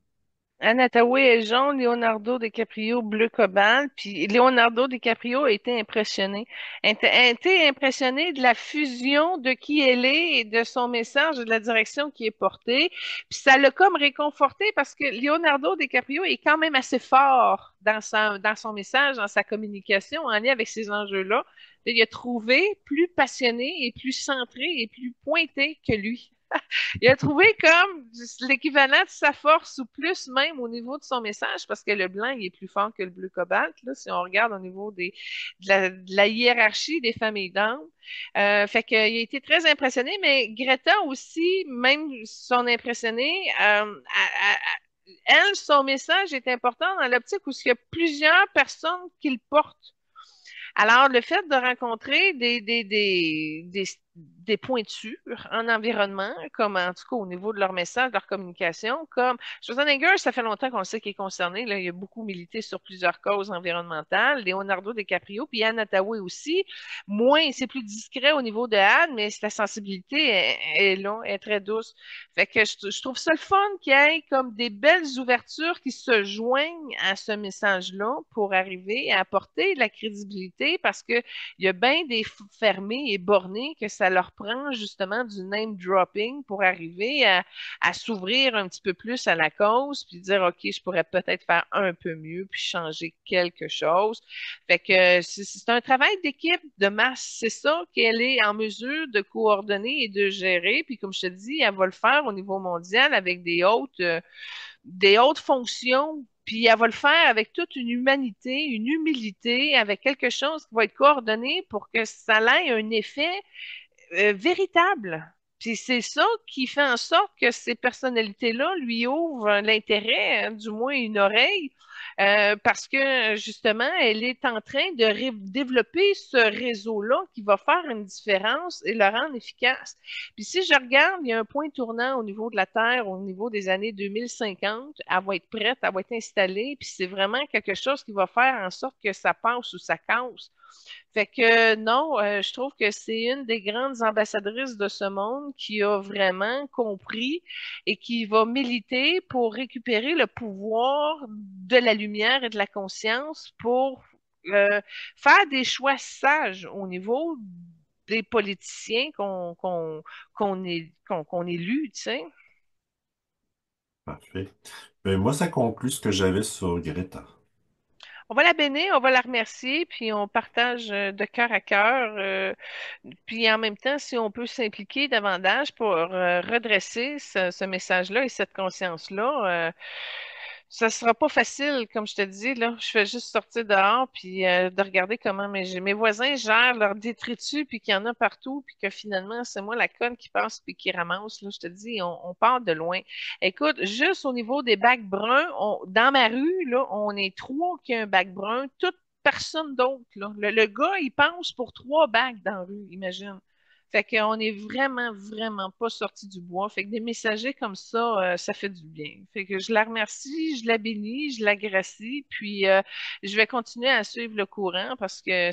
Anne Hathaway est jaune, Leonardo DiCaprio bleu cobalt, puis Leonardo DiCaprio a été impressionné. A été impressionné de la fusion de qui elle est et de son message et de la direction qui est portée. Puis ça l'a comme réconforté parce que Leonardo DiCaprio est quand même assez fort dans son message, dans sa communication en lien avec ces enjeux-là. Il a trouvé plus passionné et plus centré et plus pointé que lui. Il a trouvé comme l'équivalent de sa force ou plus même au niveau de son message parce que le blanc, il est plus fort que le bleu cobalt, là, si on regarde au niveau de la hiérarchie des familles d'hommes. Fait qu'il a été très impressionné, mais Greta aussi, même son impressionné, elle, son message est important dans l'optique où il y a plusieurs personnes qui le portent. Alors, le fait de rencontrer des pointures en environnement, comme en tout cas au niveau de leur message, de leur communication, comme Schwarzenegger, ça fait longtemps qu'on sait qu'il est concerné. Là, il a beaucoup milité sur plusieurs causes environnementales. Leonardo DiCaprio, puis Anne Hathaway aussi. Moins, c'est plus discret au niveau de Anne, mais la sensibilité est là, est très douce. Fait que je trouve ça le fun qu'il y ait comme des belles ouvertures qui se joignent à ce message-là pour arriver à apporter de la crédibilité parce que il y a bien des fermés et bornés que ça leur prend justement du name dropping pour arriver à s'ouvrir un petit peu plus à la cause puis dire OK, je pourrais peut-être faire un peu mieux puis changer quelque chose. Fait que c'est un travail d'équipe de masse, c'est ça qu'elle est en mesure de coordonner et de gérer. Puis comme je te dis, elle va le faire au niveau mondial avec des hautes fonctions. Puis elle va le faire avec toute une humanité, une humilité, avec quelque chose qui va être coordonné pour que ça ait un effet véritable. Puis c'est ça qui fait en sorte que ces personnalités-là lui ouvrent l'intérêt, hein, du moins une oreille, parce que justement, elle est en train de développer ce réseau-là qui va faire une différence et le rendre efficace. Puis si je regarde, il y a un point tournant au niveau de la Terre, au niveau des années 2050, elle va être prête, elle va être installée, puis c'est vraiment quelque chose qui va faire en sorte que ça passe ou ça casse. Fait que non, je trouve que c'est une des grandes ambassadrices de ce monde qui a vraiment compris et qui va militer pour récupérer le pouvoir de la lumière et de la conscience pour faire des choix sages au niveau des politiciens qu'on élu, tu sais. Parfait. Ben, moi, ça conclut ce que j'avais sur Greta. On va la bénir, on va la remercier, puis on partage de cœur à cœur. Puis en même temps, si on peut s'impliquer davantage pour redresser ce message-là et cette conscience-là, ça sera pas facile, comme je te dis, là. Je fais juste sortir dehors puis de regarder comment mes voisins gèrent leurs détritus puis qu'il y en a partout puis que finalement, c'est moi la conne qui passe puis qui ramasse, là. Je te dis, on part de loin. Écoute, juste au niveau des bacs bruns, dans ma rue, là, on est trois qui a un bac brun, toutes personne d'autre, là. Le gars, il pense pour 3 bagues dans la rue, imagine. Fait qu'on est vraiment, vraiment pas sorti du bois. Fait que des messagers comme ça fait du bien. Fait que je la remercie, je la bénis, je la gracie, puis je vais continuer à suivre le courant parce que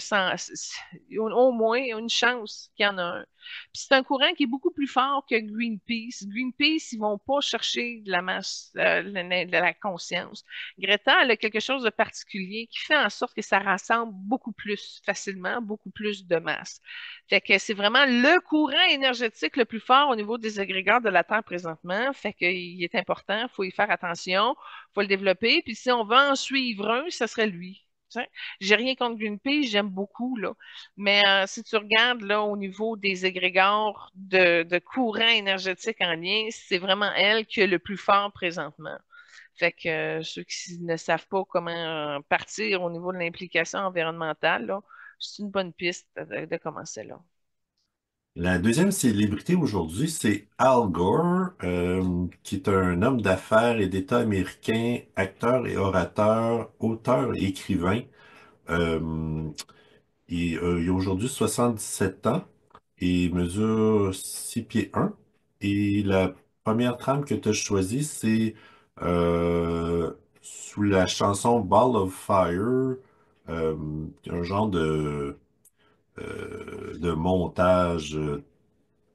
au moins, il y a une chance qu'il y en a un. Puis c'est un courant qui est beaucoup plus fort que Greenpeace. Greenpeace, ils vont pas chercher de la masse, de la conscience. Greta, elle a quelque chose de particulier qui fait en sorte que ça rassemble beaucoup plus facilement, beaucoup plus de masse. Fait que c'est vraiment le courant énergétique le plus fort au niveau des agrégats de la Terre présentement. Fait qu'il est important, il faut y faire attention, il faut le développer. Puis si on veut en suivre un, ce serait lui. T'sais. J'ai rien contre Greenpeace, j'aime beaucoup, là. Mais si tu regardes là au niveau des égrégores de courant énergétique en lien, c'est vraiment elle qui est le plus fort présentement. Fait que ceux qui ne savent pas comment partir au niveau de l'implication environnementale, là, c'est une bonne piste de commencer là. La deuxième célébrité aujourd'hui, c'est Al Gore, qui est un homme d'affaires et d'État américain, acteur et orateur, auteur et écrivain. Euh, il a aujourd'hui 77 ans et mesure 6 pieds 1. Et la première trame que tu as choisie, c'est sous la chanson Ball of Fire, un genre de montage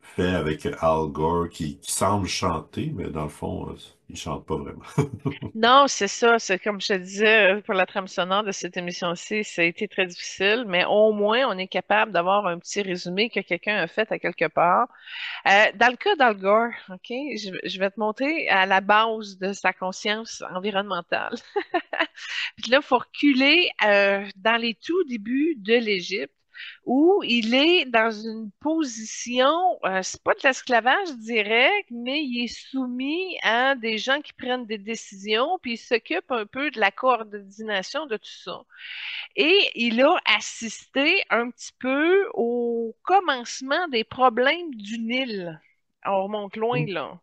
fait avec Al Gore qui semble chanter, mais dans le fond, il chante pas vraiment. Non, c'est ça. C'est comme je te disais pour la trame sonore de cette émission-ci, ça a été très difficile, mais au moins on est capable d'avoir un petit résumé que quelqu'un a fait à quelque part. Dans le cas d'Al Gore, ok, je vais te montrer à la base de sa conscience environnementale. Puis là, il faut reculer dans les tout débuts de l'Égypte, où il est dans une position, c'est pas de l'esclavage direct, mais il est soumis à des gens qui prennent des décisions, puis il s'occupe un peu de la coordination de tout ça. Et il a assisté un petit peu au commencement des problèmes du Nil. On remonte loin là.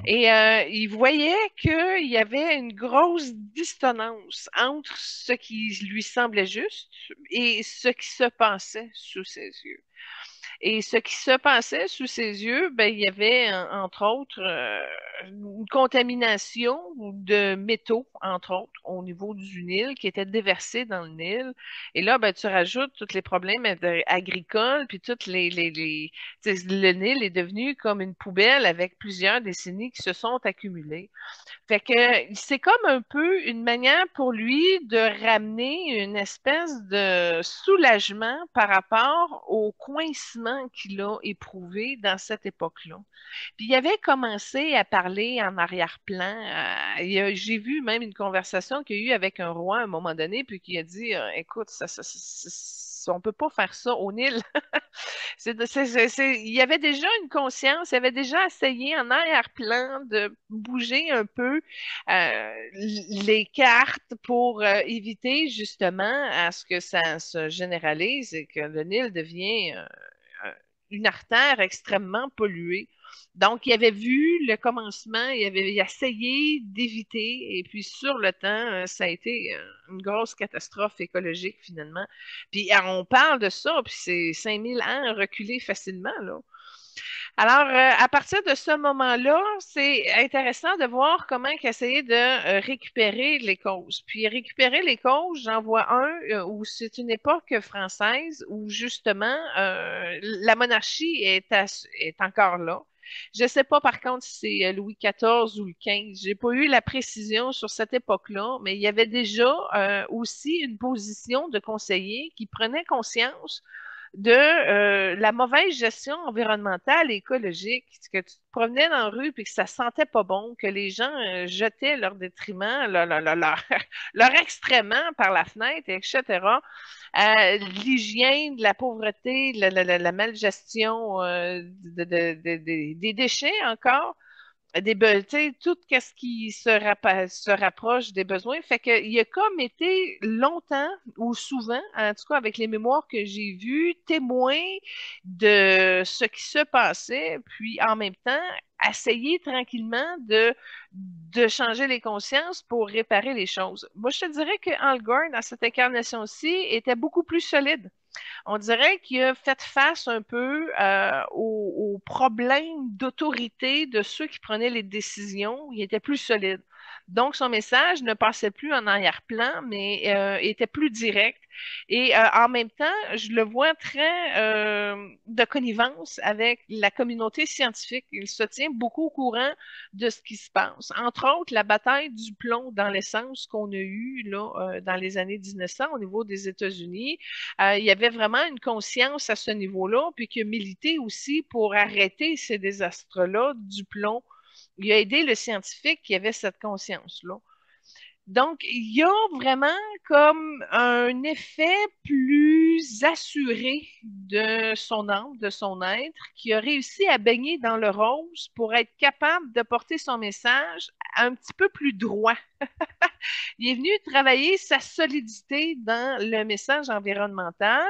Et il voyait qu'il y avait une grosse dissonance entre ce qui lui semblait juste et ce qui se passait sous ses yeux. Et ce qui se passait sous ses yeux, ben, il y avait, entre autres, une contamination de métaux, entre autres, au niveau du Nil, qui était déversé dans le Nil. Et là, ben, tu rajoutes tous les problèmes agricoles, puis toutes tu sais, le Nil est devenu comme une poubelle avec plusieurs décennies qui se sont accumulées. Fait que c'est comme un peu une manière pour lui de ramener une espèce de soulagement par rapport au coincement qu'il a éprouvé dans cette époque-là. Puis il avait commencé à parler en arrière-plan. J'ai vu même une conversation qu'il y a eu avec un roi à un moment donné, puis qui a dit écoute, on peut pas faire ça au Nil. Il y avait déjà une conscience, il avait déjà essayé en arrière-plan de bouger un peu les cartes pour éviter justement à ce que ça se généralise et que le Nil devienne une artère extrêmement polluée. Donc, il avait vu le commencement, il avait essayé d'éviter, et puis sur le temps, ça a été une grosse catastrophe écologique finalement. Puis on parle de ça, puis c'est 5000 ans reculés facilement, là. Alors, à partir de ce moment-là, c'est intéressant de voir comment essayer de récupérer les causes. Puis récupérer les causes, j'en vois un où c'est une époque française où justement la monarchie est encore là. Je ne sais pas par contre si c'est Louis XIV ou le XV. J'ai pas eu la précision sur cette époque-là, mais il y avait déjà aussi une position de conseiller qui prenait conscience de la mauvaise gestion environnementale et écologique, que tu te promenais dans la rue et que ça sentait pas bon, que les gens jetaient leur détriment, leur excrément par la fenêtre, etc. L'hygiène, la pauvreté, la malgestion des déchets encore. tu sais, tout ce qui se rapproche des besoins. Fait que il a comme été longtemps ou souvent, en tout cas avec les mémoires que j'ai vues, témoin de ce qui se passait, puis en même temps, essayer tranquillement de changer les consciences pour réparer les choses. Moi, je te dirais que Al Gore, dans cette incarnation-ci, était beaucoup plus solide. On dirait qu'il a fait face un peu aux problèmes d'autorité de ceux qui prenaient les décisions. Il était plus solide. Donc, son message ne passait plus en arrière-plan, mais était plus direct. Et en même temps, je le vois très de connivence avec la communauté scientifique. Il se tient beaucoup au courant de ce qui se passe. Entre autres, la bataille du plomb dans l'essence qu'on a eue là, dans les années 1900 au niveau des États-Unis. Il y avait vraiment une conscience à ce niveau-là, puis qu'il a milité aussi pour arrêter ces désastres-là du plomb. Il a aidé le scientifique qui avait cette conscience-là. Donc, il y a vraiment comme un effet plus assuré de son âme, de son être, qui a réussi à baigner dans le rose pour être capable de porter son message un petit peu plus droit. Il est venu travailler sa solidité dans le message environnemental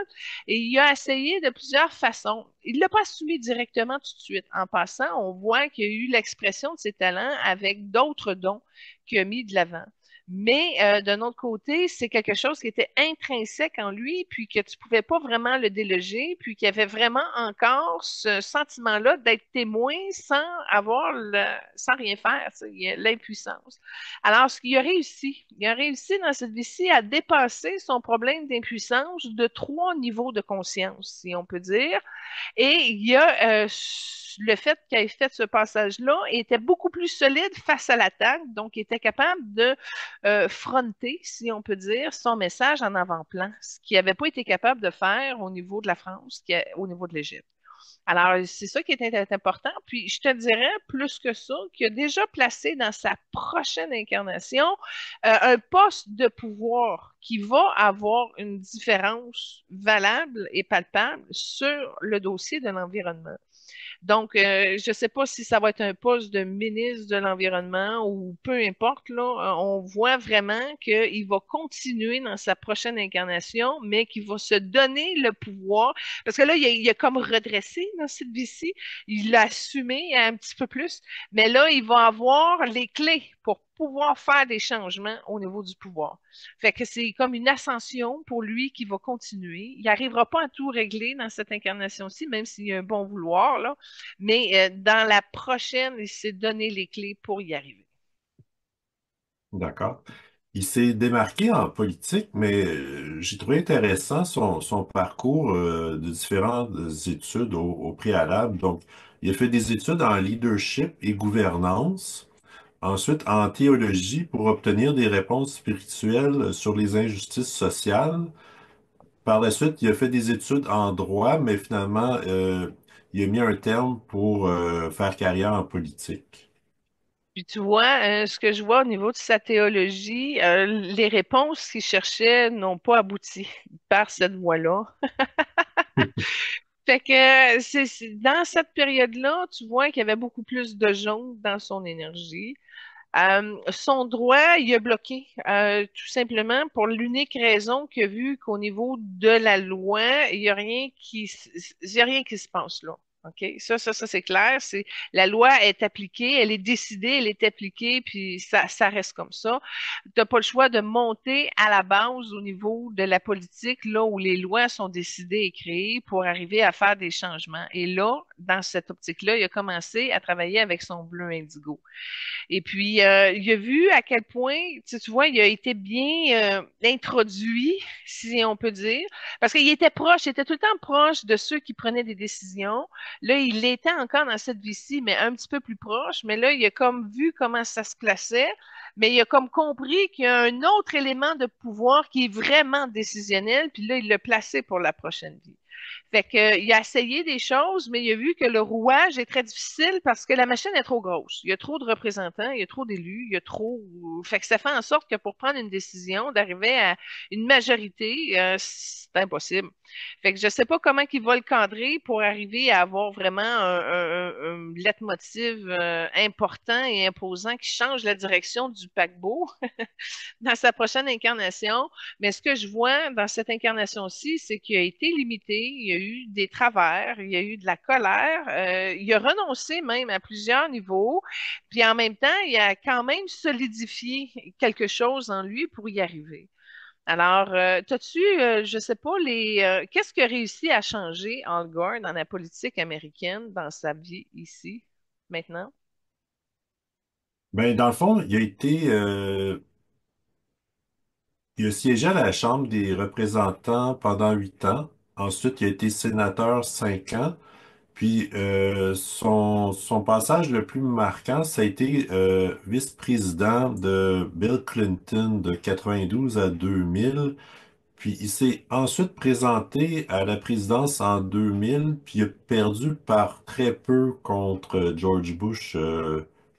et il a essayé de plusieurs façons. Il ne l'a pas assumé directement tout de suite. En passant, on voit qu'il y a eu l'expression de ses talents avec d'autres dons qu'il a mis de l'avant. Mais d'un autre côté, c'est quelque chose qui était intrinsèque en lui, puis que tu pouvais pas vraiment le déloger, puis qu'il y avait vraiment encore ce sentiment-là d'être témoin sans rien faire, l'impuissance. Alors, ce qu'il a réussi, il a réussi dans cette vie-ci à dépasser son problème d'impuissance de 3 niveaux de conscience, si on peut dire. Et il y a le fait qu'il ait fait ce passage-là était beaucoup plus solide face à l'attaque, donc il était capable de fronter, si on peut dire, son message en avant-plan, ce qu'il n'avait pas été capable de faire au niveau de la France, au niveau de l'Égypte. Alors, c'est ça qui est important. Puis, je te dirais plus que ça, qu'il a déjà placé dans sa prochaine incarnation un poste de pouvoir qui va avoir une différence valable et palpable sur le dossier de l'environnement. Donc, je ne sais pas si ça va être un poste de ministre de l'Environnement ou peu importe, là, on voit vraiment qu'il va continuer dans sa prochaine incarnation, mais qu'il va se donner le pouvoir. Parce que là, il a comme redressé dans cette vie-ci, il l'a assumé un petit peu plus, mais là, il va avoir les clés pour pouvoir faire des changements au niveau du pouvoir. Fait que c'est comme une ascension pour lui qui va continuer. Il n'arrivera pas à tout régler dans cette incarnation-ci, même s'il y a un bon vouloir, là. Mais dans la prochaine, il s'est donné les clés pour y arriver. D'accord. Il s'est démarqué en politique, mais j'ai trouvé intéressant son parcours de différentes études au préalable. Donc, il a fait des études en leadership et gouvernance, ensuite en théologie pour obtenir des réponses spirituelles sur les injustices sociales. Par la suite, il a fait des études en droit, mais finalement, il a mis un terme pour faire carrière en politique. Puis tu vois, ce que je vois au niveau de sa théologie, les réponses qu'il cherchait n'ont pas abouti par cette voie-là. Fait que dans cette période-là, tu vois qu'il y avait beaucoup plus de jaune dans son énergie. Son droit, il a bloqué, tout simplement pour l'unique raison qu'il a vu qu'au niveau de la loi, il y a rien qui se passe là. OK? Ça, c'est clair. La loi est appliquée, elle est décidée, elle est appliquée, puis ça reste comme ça. Tu n'as pas le choix de monter à la base au niveau de la politique, là où les lois sont décidées et créées pour arriver à faire des changements. Et là, dans cette optique-là, il a commencé à travailler avec son bleu indigo. Et puis, il a vu à quel point, tu vois, il a été bien introduit, si on peut dire, parce qu'il était proche, il était tout le temps proche de ceux qui prenaient des décisions. Là, il était encore dans cette vie-ci, mais un petit peu plus proche. Mais là, il a comme vu comment ça se plaçait, mais il a comme compris qu'il y a un autre élément de pouvoir qui est vraiment décisionnel, puis là, il l'a placé pour la prochaine vie. Fait que, il a essayé des choses, mais il a vu que le rouage est très difficile parce que la machine est trop grosse. Il y a trop de représentants, il y a trop d'élus, il y a trop. Fait que ça fait en sorte que pour prendre une décision, d'arriver à une majorité, c'est impossible. Fait que je sais pas comment il va le cadrer pour arriver à avoir vraiment un leitmotiv important et imposant qui change la direction du paquebot dans sa prochaine incarnation. Mais ce que je vois dans cette incarnation-ci, c'est qu'il a été limité, il y a eu des travers, il y a eu de la colère, il a renoncé même à plusieurs niveaux, puis en même temps, il a quand même solidifié quelque chose en lui pour y arriver. Alors, t'as-tu, je sais pas, qu'est-ce qui a réussi à changer Al Gore dans la politique américaine, dans sa vie ici, maintenant? Ben, dans le fond, il a siégé à la Chambre des représentants pendant 8 ans. Ensuite, il a été sénateur 5 ans. Puis son passage le plus marquant, ça a été vice-président de Bill Clinton de 92 à 2000. Puis il s'est ensuite présenté à la présidence en 2000, puis il a perdu par très peu contre George Bush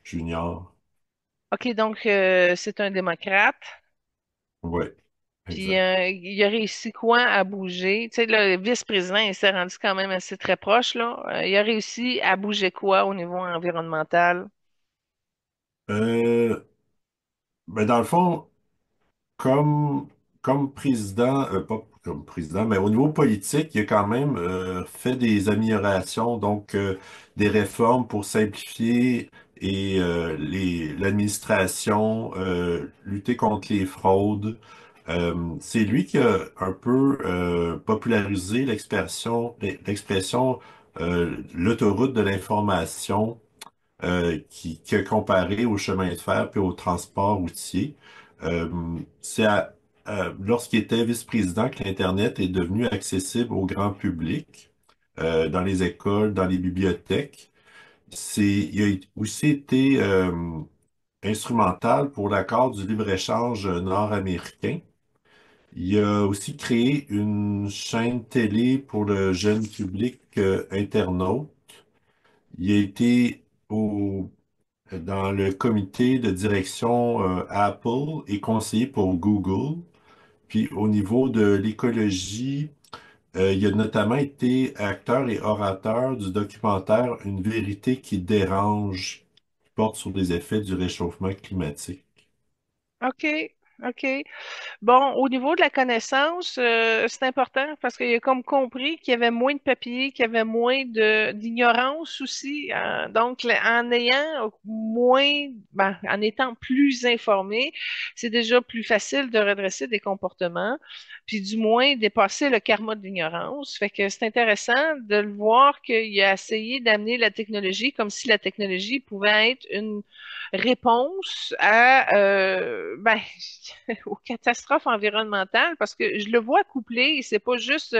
Jr. OK, donc c'est un démocrate. Ouais, Puis exact. il a réussi quoi à bouger? Tu sais, le vice-président, il s'est rendu quand même assez très proche, là. Il a réussi à bouger quoi au niveau environnemental? Euh, ben dans le fond, Comme, comme président, pas comme président, mais au niveau politique, il a quand même fait des améliorations, donc des réformes pour simplifier et l'administration, lutter contre les fraudes. C'est lui qui a un peu popularisé l'expression l'autoroute de l'information qui a comparé au chemin de fer puis au transport routier. Euh, Lorsqu'il était vice-président que l'Internet est devenu accessible au grand public, dans les écoles, dans les bibliothèques. Il a aussi été instrumental pour l'accord du libre-échange nord-américain. Il a aussi créé une chaîne télé pour le jeune public internaute. Il a été dans le comité de direction Apple et conseiller pour Google. Puis au niveau de l'écologie, il a notamment été acteur et orateur du documentaire Une vérité qui dérange, qui porte sur les effets du réchauffement climatique. OK, OK. Bon, au niveau de la connaissance, c'est important parce qu'il a comme compris qu'il y avait moins de papiers, qu'il y avait moins de d'ignorance aussi. Donc, en ayant moins, ben, en étant plus informé, c'est déjà plus facile de redresser des comportements, puis du moins dépasser le karma de l'ignorance. Fait que c'est intéressant de le voir qu'il a essayé d'amener la technologie comme si la technologie pouvait être une réponse aux catastrophes environnementales parce que je le vois couplé, c'est pas juste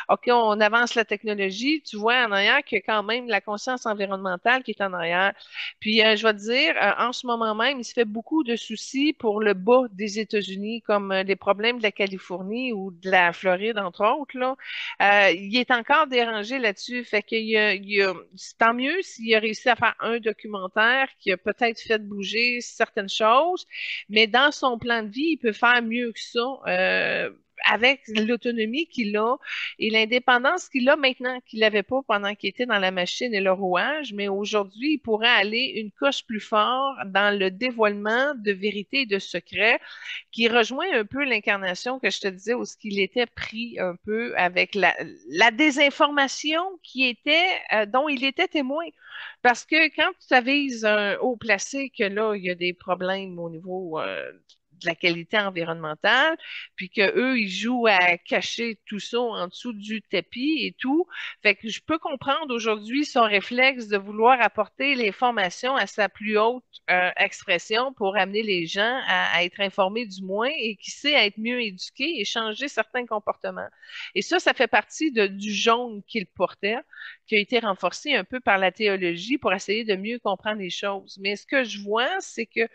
OK, on avance la technologie, tu vois en arrière qu'il y a quand même la conscience environnementale qui est en arrière. Puis je vais te dire, en ce moment même, il se fait beaucoup de soucis pour le bas des États-Unis, comme les problèmes de la Californie ou de la Floride, entre autres, là. Il est encore dérangé là-dessus. Fait c'est tant mieux s'il a réussi à faire un documentaire qui a peut-être fait bouger certaines choses, mais dans son plan de vie, il peut faire mieux que ça. Avec l'autonomie qu'il a et l'indépendance qu'il a maintenant, qu'il n'avait pas pendant qu'il était dans la machine et le rouage, mais aujourd'hui, il pourrait aller une coche plus fort dans le dévoilement de vérité et de secrets qui rejoint un peu l'incarnation que je te disais où ce qu'il était pris un peu avec la désinformation dont il était témoin. Parce que quand tu avises un haut placé que là, il y a des problèmes au niveau de la qualité environnementale, puis que eux, ils jouent à cacher tout ça en dessous du tapis et tout. Fait que je peux comprendre aujourd'hui son réflexe de vouloir apporter l'information à sa plus haute expression pour amener les gens à être informés du moins et qui sait à être mieux éduqués et changer certains comportements. Et ça fait partie du jaune qu'il portait, qui a été renforcé un peu par la théologie pour essayer de mieux comprendre les choses. Mais ce que je vois, c'est que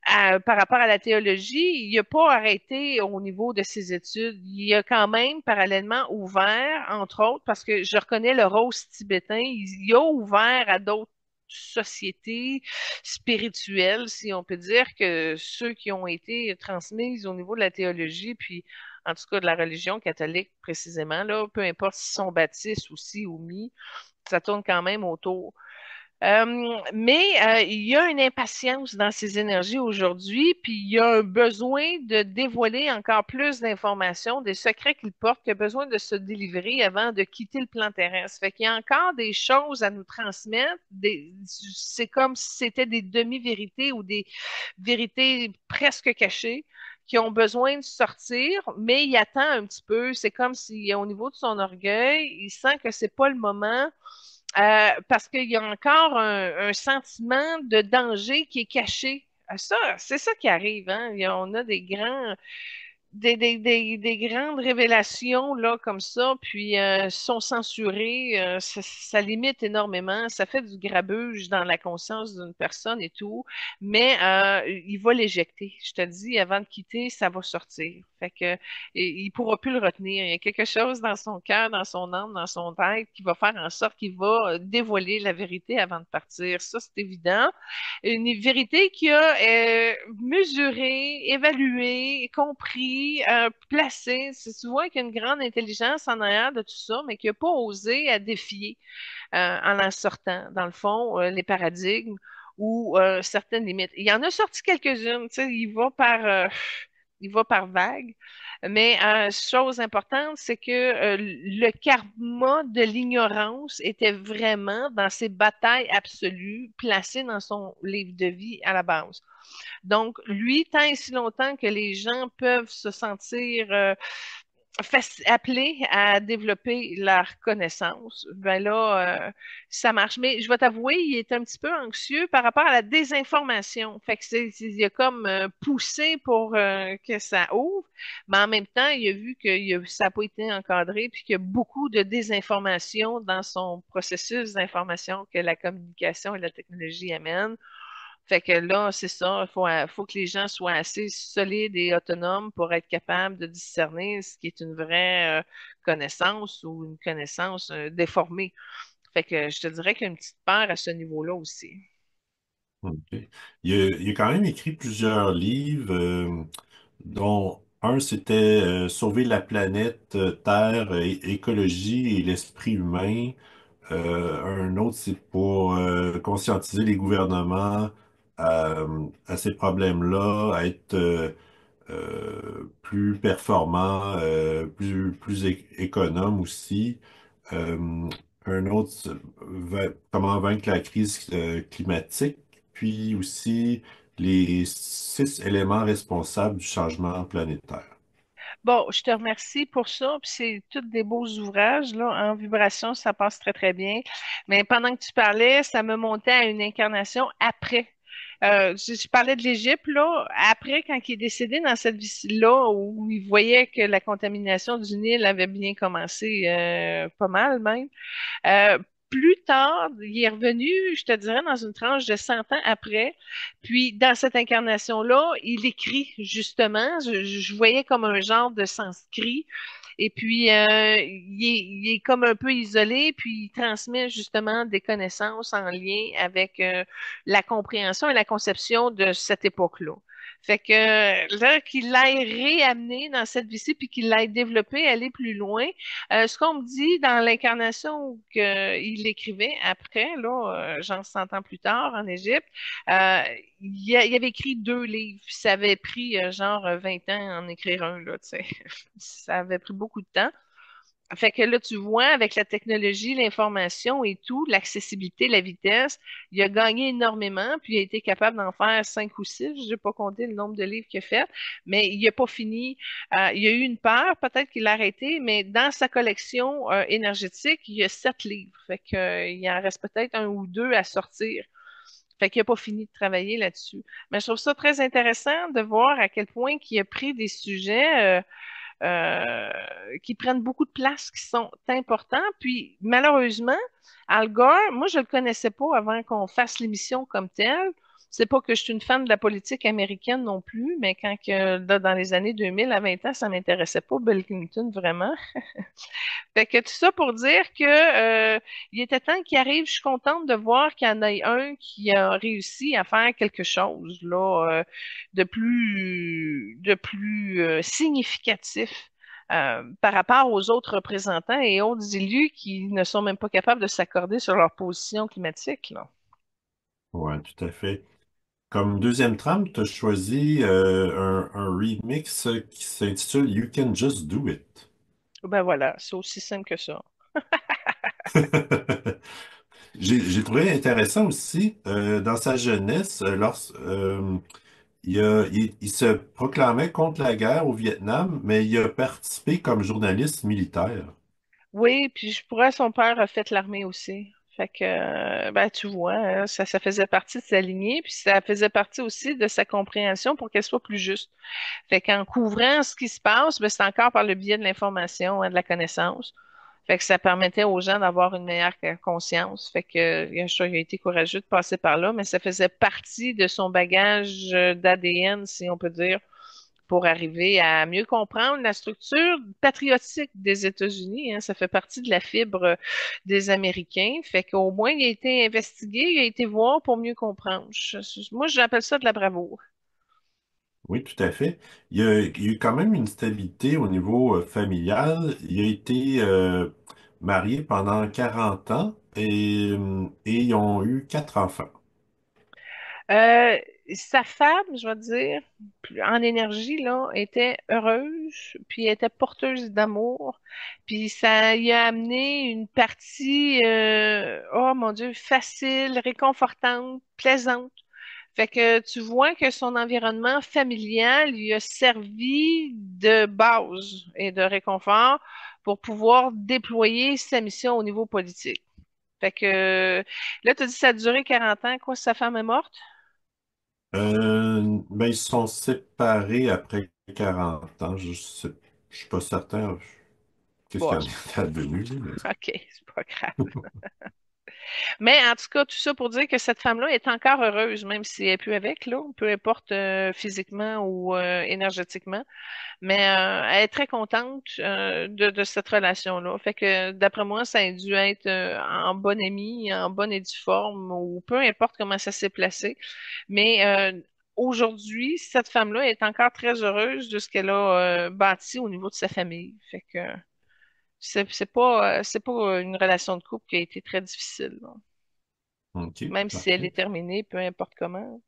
par rapport à la théologie, il n'a pas arrêté au niveau de ses études. Il a quand même parallèlement ouvert, entre autres, parce que je reconnais le rose tibétain, il a ouvert à d'autres sociétés spirituelles, si on peut dire, que ceux qui ont été transmises au niveau de la théologie, puis en tout cas de la religion catholique précisément, là, peu importe s'ils sont baptistes ou si ou mis, ça tourne quand même autour. Mais il y a une impatience dans ces énergies aujourd'hui, puis il y a un besoin de dévoiler encore plus d'informations, des secrets qu'il porte, qui a besoin de se délivrer avant de quitter le plan terrestre. Fait qu'il y a encore des choses à nous transmettre. C'est comme si c'était des demi-vérités ou des vérités presque cachées qui ont besoin de sortir, mais il attend un petit peu. C'est comme si, au niveau de son orgueil, il sent que c'est pas le moment parce qu'il y a encore un sentiment de danger qui est caché. Ça, c'est ça qui arrive, hein. On a des grandes révélations là comme ça, puis sont censurées, ça limite énormément, ça fait du grabuge dans la conscience d'une personne et tout, mais il va l'éjecter. Je te dis, avant de quitter, ça va sortir. Fait que il pourra plus le retenir. Il y a quelque chose dans son cœur, dans son âme, dans son être qui va faire en sorte qu'il va dévoiler la vérité avant de partir. Ça, c'est évident. Une vérité qui a mesuré, évalué, compris, placé. Tu vois qu'il y a une grande intelligence en arrière de tout ça, mais qui n'a pas osé à défier en sortant, dans le fond, les paradigmes ou certaines limites. Il y en a sorti quelques-unes, tu sais, il va par vague. Mais chose importante, c'est que le karma de l'ignorance était vraiment dans ses batailles absolues, placé dans son livre de vie à la base. Donc, lui, tant et si longtemps que les gens peuvent se sentir appelés à développer leur connaissance, ben là, ça marche. Mais je vais t'avouer, il est un petit peu anxieux par rapport à la désinformation. Fait que il a comme poussé pour que ça ouvre, mais en même temps, il a vu que ça n'a pas été encadré, puis qu'il y a beaucoup de désinformation dans son processus d'information que la communication et la technologie amènent. Fait que là, c'est ça, faut que les gens soient assez solides et autonomes pour être capables de discerner ce qui est une vraie connaissance ou une connaissance déformée. Fait que je te dirais qu'il y a une petite peur à ce niveau-là aussi. OK. Il a quand même écrit plusieurs livres, dont un, c'était Sauver la planète Terre, écologie et l'esprit humain. Un autre, c'est pour conscientiser les gouvernements à ces problèmes-là, à être plus performants, plus économes aussi. Euh, un autre, comment vaincre la crise climatique, puis aussi les 6 éléments responsables du changement planétaire. Bon, je te remercie pour ça. Puis c'est tous des beaux ouvrages, là. En vibration, ça passe très, très bien. Mais pendant que tu parlais, ça me montait à une incarnation après. Je parlais de l'Égypte, là. Après, quand il est décédé dans cette vie-là, où il voyait que la contamination du Nil avait bien commencé, pas mal même. Euh, Plus tard, il est revenu, je te dirais, dans une tranche de 100 ans après. Puis, dans cette incarnation-là, il écrit justement. Je voyais comme un genre de sanskrit. Et puis, il est comme un peu isolé, puis il transmet justement des connaissances en lien avec la compréhension et la conception de cette époque-là. Fait que là, qu'il l'ait réamené dans cette vie-ci, puis qu'il l'ait développé, aller plus loin, ce qu'on me dit dans l'incarnation qu'il écrivait après, là, genre 100 ans plus tard en Égypte, euh, il avait écrit 2 livres. Puis ça avait pris genre 20 ans à en écrire un, là, tu sais. Ça avait pris beaucoup de temps. Fait que là, tu vois, avec la technologie, l'information et tout, l'accessibilité, la vitesse, il a gagné énormément, puis il a été capable d'en faire 5 ou 6. Je n'ai pas compté le nombre de livres qu'il a fait, mais il n'a pas fini. Il a eu une peur, peut-être qu'il l'a arrêté, mais dans sa collection énergétique, il y a 7 livres. Fait que, il en reste peut-être 1 ou 2 à sortir. Fait qu'il n'a pas fini de travailler là-dessus. Mais je trouve ça très intéressant de voir à quel point il a pris des sujets euh, qui prennent beaucoup de place, qui sont importants. Puis malheureusement, Al Gore, moi je le connaissais pas avant qu'on fasse l'émission comme telle. C'est pas que je suis une fan de la politique américaine non plus, mais quand que, dans les années 2000 à 20 ans, ça m'intéressait pas, Bill Clinton, vraiment. Fait que tout ça pour dire que il était temps qu'il arrive. Je suis contente de voir qu'il y en ait un qui a réussi à faire quelque chose là de plus significatif par rapport aux autres représentants et autres élus qui ne sont même pas capables de s'accorder sur leur position climatique, là. Ouais, tout à fait. Comme deuxième trame, tu as choisi un remix qui s'intitule You Can Just Do It. Ben voilà, c'est aussi simple que ça. J'ai trouvé intéressant aussi, dans sa jeunesse, il se proclamait contre la guerre au Vietnam, mais il a participé comme journaliste militaire. Oui, puis je pourrais, son père a fait l'armée aussi. Fait que, ben, tu vois, hein, ça faisait partie de sa lignée, puis ça faisait partie aussi de sa compréhension pour qu'elle soit plus juste. Fait qu'en couvrant ce qui se passe, ben, c'est encore par le biais de l'information, hein, de la connaissance. Fait que ça permettait aux gens d'avoir une meilleure conscience. Fait que, bien sûr, il a été courageux de passer par là, mais ça faisait partie de son bagage d'ADN, si on peut dire, pour arriver à mieux comprendre la structure patriotique des États-Unis, hein. Ça fait partie de la fibre des Américains. Fait qu'au moins, il a été investigué, il a été voir pour mieux comprendre. Moi, j'appelle ça de la bravoure. Oui, tout à fait. Il y a eu quand même une stabilité au niveau familial. Il a été marié pendant 40 ans et ils ont eu 4 enfants. Euh, Sa femme, je vais dire, en énergie, là, était heureuse, puis elle était porteuse d'amour, puis ça y a amené une partie, oh mon Dieu, facile, réconfortante, plaisante. Fait que tu vois que son environnement familial lui a servi de base et de réconfort pour pouvoir déployer sa mission au niveau politique. Fait que là, tu as dit que ça a duré 40 ans. Quoi, sa femme est morte? Ben, ils se sont séparés après 40 ans. Je suis pas certain qu'est-ce Bon, qu'il en est advenu, mais... OK, c'est pas grave. Mais en tout cas, tout ça pour dire que cette femme-là est encore heureuse, même si elle n'est plus avec, là, peu importe physiquement ou énergétiquement. Mais elle est très contente de cette relation-là. Fait que d'après moi, ça a dû être en bonne amie, en bonne et due forme, ou peu importe comment ça s'est placé. Mais aujourd'hui, cette femme-là est encore très heureuse de ce qu'elle a bâti au niveau de sa famille. Fait que c'est pas une relation de couple qui a été très difficile, là. OK, Même si elle parfait. est terminée, peu importe comment.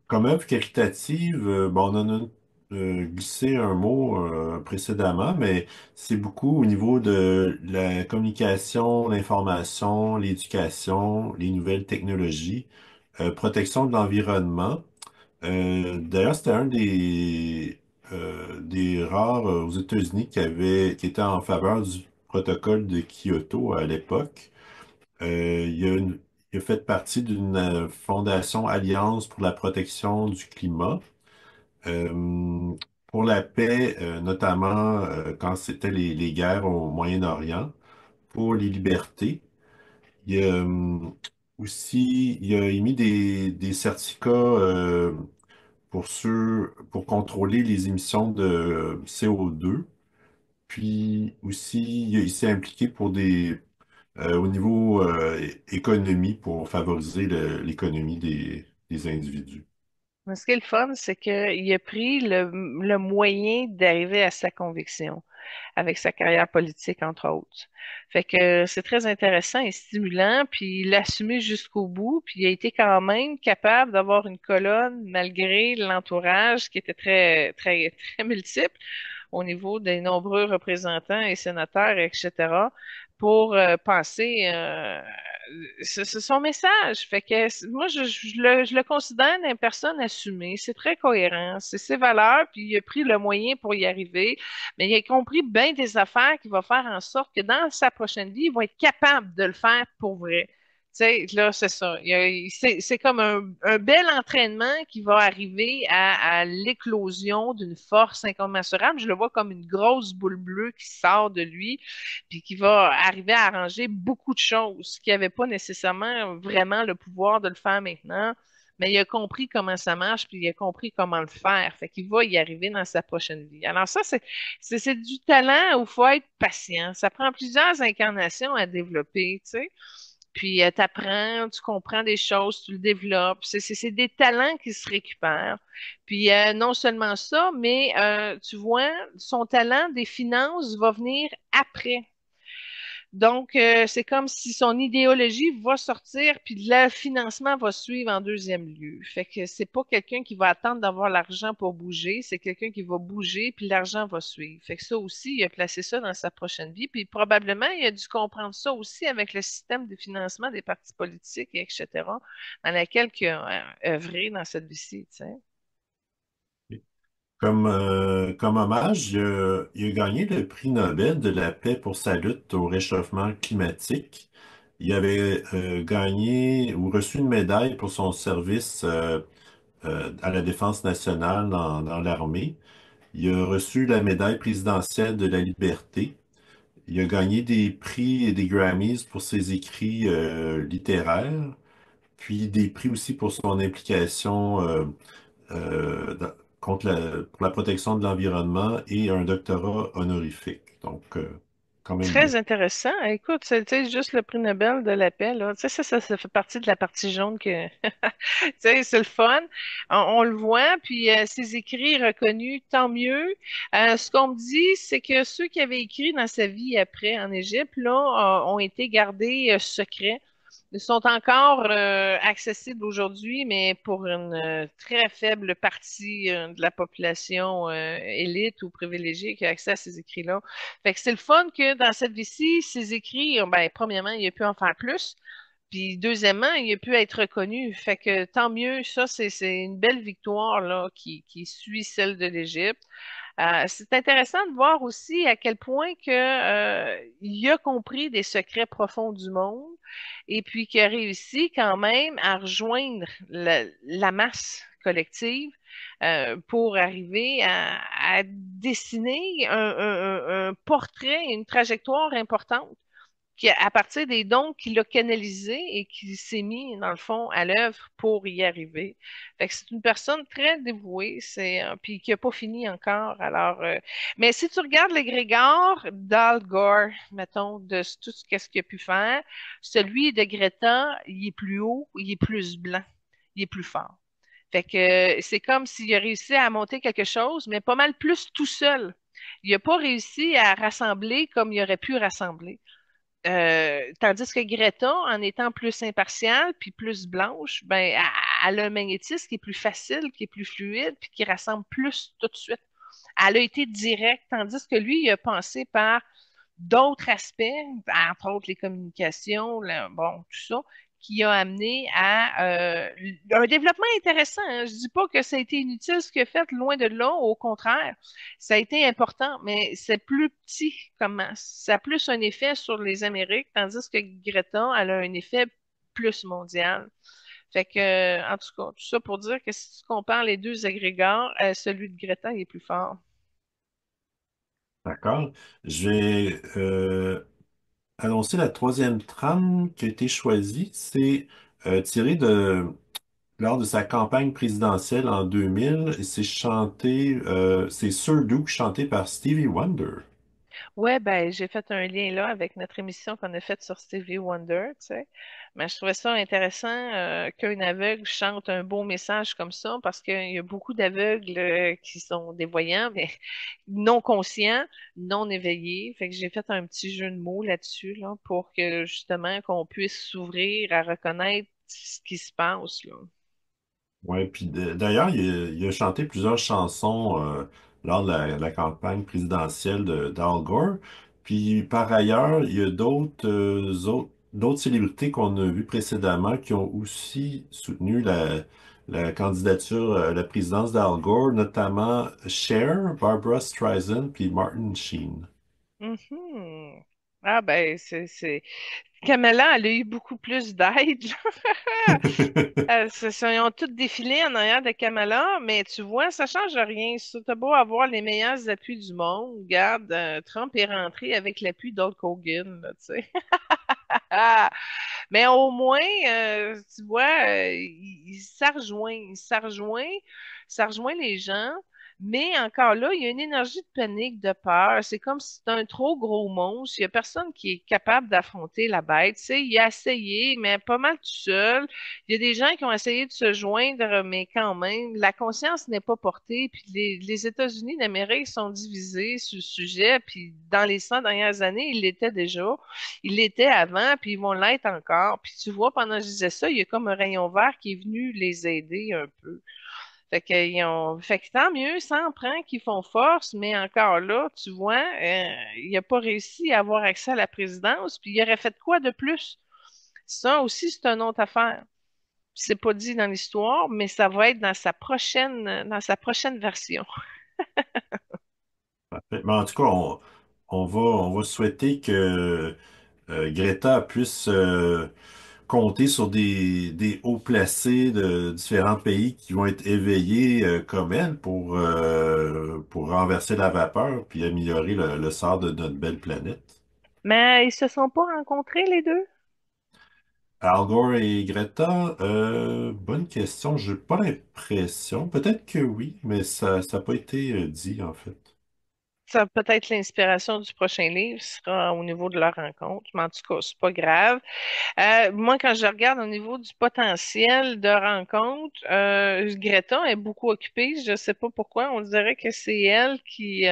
Comme œuvre caritative, bon, on en a glissé un mot précédemment, mais c'est beaucoup au niveau de la communication, l'information, l'éducation, les nouvelles technologies, protection de l'environnement. D'ailleurs, c'était un des rares aux États-Unis qui était en faveur du protocole de Kyoto à l'époque. Il a fait partie d'une fondation Alliance pour la protection du climat, euh, pour la paix, notamment quand c'était les guerres au Moyen-Orient, pour les libertés. Il a émis des certificats pour contrôler les émissions de CO2. Puis aussi, il s'est impliqué au niveau économie pour favoriser l'économie des individus. Mais ce qui est le fun, c'est qu'il a pris le moyen d'arriver à sa conviction avec sa carrière politique, entre autres. Fait que c'est très intéressant et stimulant, puis il l'a assumé jusqu'au bout, puis il a été quand même capable d'avoir une colonne malgré l'entourage qui était très, très, très multiple au niveau des nombreux représentants et sénateurs, etc., pour passer c'est son message. Fait que moi, je le considère une personne assumée. C'est très cohérent. C'est ses valeurs, puis il a pris le moyen pour y arriver. Mais il a compris bien des affaires qui vont faire en sorte que dans sa prochaine vie, il va être capable de le faire pour vrai. sais, là, c'est ça. C'est comme un bel entraînement qui va arriver à l'éclosion d'une force incommensurable. Je le vois comme une grosse boule bleue qui sort de lui, puis qui va arriver à arranger beaucoup de choses, qui n'avait pas nécessairement vraiment le pouvoir de le faire maintenant. Mais il a compris comment ça marche, puis il a compris comment le faire. Fait qu'il va y arriver dans sa prochaine vie. Alors ça, c'est du talent où il faut être patient. Ça prend plusieurs incarnations à développer, tu sais. Puis tu apprends, tu comprends des choses, tu le développes. C'est des talents qui se récupèrent. Puis non seulement ça, mais tu vois, son talent des finances va venir après. Donc, c'est comme si son idéologie va sortir, puis le financement va suivre en deuxième lieu. Fait que c'est pas quelqu'un qui va attendre d'avoir l'argent pour bouger, c'est quelqu'un qui va bouger, puis l'argent va suivre. Fait que ça aussi, il a placé ça dans sa prochaine vie, puis probablement, il a dû comprendre ça aussi avec le système de financement des partis politiques, etc., dans laquelle il a œuvré dans cette vie-ci, tu sais. Comme hommage, il a gagné le prix Nobel de la paix pour sa lutte au réchauffement climatique. Il avait gagné ou reçu une médaille pour son service à la défense nationale dans l'armée. Il a reçu la médaille présidentielle de la liberté. Il a gagné des prix et des Grammys pour ses écrits littéraires, puis des prix aussi pour son implication contre pour la protection de l'environnement et un doctorat honorifique. Donc, quand même bien. Très intéressant. Écoute, c'est juste le prix Nobel de la paix, là. Tu sais, ça fait partie de la partie jaune que, tu sais, c'est le fun. On le voit, puis ses écrits reconnus, tant mieux. Ce qu'on me dit, c'est que ceux qui avaient écrit dans sa vie après en Égypte, là, ont été gardés secrets. Ils sont encore accessibles aujourd'hui, mais pour une très faible partie de la population élite ou privilégiée qui a accès à ces écrits-là. Fait que c'est le fun que dans cette vie-ci, ces écrits, ben, premièrement, il a pu en faire plus. Puis deuxièmement, il a pu être reconnu. Fait que tant mieux, ça, c'est une belle victoire là, qui suit celle de l'Égypte. C'est intéressant de voir aussi à quel point que, il a compris des secrets profonds du monde et puis qu'il a réussi quand même à rejoindre la masse collective pour arriver à dessiner un portrait, une trajectoire importante à partir des dons qu'il a canalisés et qu'il s'est mis, dans le fond, à l'œuvre pour y arriver. Fait que c'est une personne très dévouée, puis qui n'a pas fini encore. Alors, mais si tu regardes l'égrégore d'Al Gore, mettons, de tout ce qu'est-ce qu'il a pu faire, celui de Greta, il est plus haut, il est plus blanc, il est plus fort. Fait que c'est comme s'il a réussi à monter quelque chose, mais pas mal plus tout seul. Il n'a pas réussi à rassembler comme il aurait pu rassembler. Tandis que Greta, en étant plus impartiale puis plus blanche, ben, elle a un magnétisme qui est plus facile, qui est plus fluide, puis qui rassemble plus tout de suite. Elle a été directe, tandis que lui, il a pensé par d'autres aspects, entre autres les communications, bon, tout ça, qui a amené à un développement intéressant, hein. Je dis pas que ça a été inutile ce qu'il a fait, loin de là, au contraire. Ça a été important, mais c'est plus petit comment. Ça a plus un effet sur les Amériques, tandis que Greta, elle a un effet plus mondial. Fait que, en tout cas, tout ça pour dire que si tu compares les deux agrégats, celui de Greta il est plus fort. D'accord. Je vais annoncer la troisième trame qui a été choisie. C'est tiré lors de sa campagne présidentielle en 2000. Et c'est chanté, c'est Sir Duke chanté par Stevie Wonder. Ouais, ben, j'ai fait un lien là avec notre émission qu'on a faite sur Stevie Wonder, tu sais. Mais je trouvais ça intéressant qu'un aveugle chante un beau message comme ça parce qu'il y a beaucoup d'aveugles qui sont des voyants, mais non conscients, non éveillés. Fait que j'ai fait un petit jeu de mots là-dessus, là, pour que justement qu'on puisse s'ouvrir à reconnaître ce qui se passe, là. Ouais, puis d'ailleurs, il a chanté plusieurs chansons lors de la campagne présidentielle d'Al Gore. Puis par ailleurs, il y a d'autres célébrités qu'on a vues précédemment qui ont aussi soutenu la candidature à la présidence d'Al Gore, notamment Cher, Barbara Streisand, puis Martin Sheen. Mhm. Ah ben, c'est Kamala, elle a eu beaucoup plus d'aide. Ils ont tous défilé en arrière de Kamala, mais tu vois, ça change rien. Ça, t'as beau avoir les meilleurs appuis du monde. Regarde, Trump est rentré avec l'appui d'Hulk Hogan, là, tu sais. Mais au moins, tu vois, ça rejoint les gens. Mais encore là, il y a une énergie de panique, de peur. C'est comme si c'était un trop gros monstre. Il y a personne qui est capable d'affronter la bête. Tu sais, il a essayé, mais pas mal tout seul. Il y a des gens qui ont essayé de se joindre, mais quand même, la conscience n'est pas portée. Puis les États-Unis d'Amérique sont divisés sur le sujet. Puis dans les 100 dernières années, ils l'étaient déjà. Ils l'étaient avant, puis ils vont l'être encore. Puis tu vois, pendant que je disais ça, il y a comme un rayon vert qui est venu les aider un peu. Fait que tant mieux, ça en prend qu'ils font force, mais encore là, tu vois, il n'a pas réussi à avoir accès à la présidence, puis il aurait fait quoi de plus? Ça aussi, c'est une autre affaire. C'est pas dit dans l'histoire, mais ça va être dans sa prochaine version. Parfait. Mais en tout cas, on va souhaiter que Greta puisse compter sur des hauts placés de différents pays qui vont être éveillés comme elle pour renverser la vapeur puis améliorer le sort de notre belle planète. Mais ils se sont pas rencontrés, les deux? Al Gore et Greta, bonne question. J'ai pas l'impression. Peut-être que oui, mais ça n'a pas été dit en fait. Ça peut-être l'inspiration du prochain livre sera au niveau de leur rencontre, mais en tout cas, c'est pas grave. Moi, quand je regarde au niveau du potentiel de rencontre, Greta est beaucoup occupée. Je sais pas pourquoi. On dirait que c'est elle qui,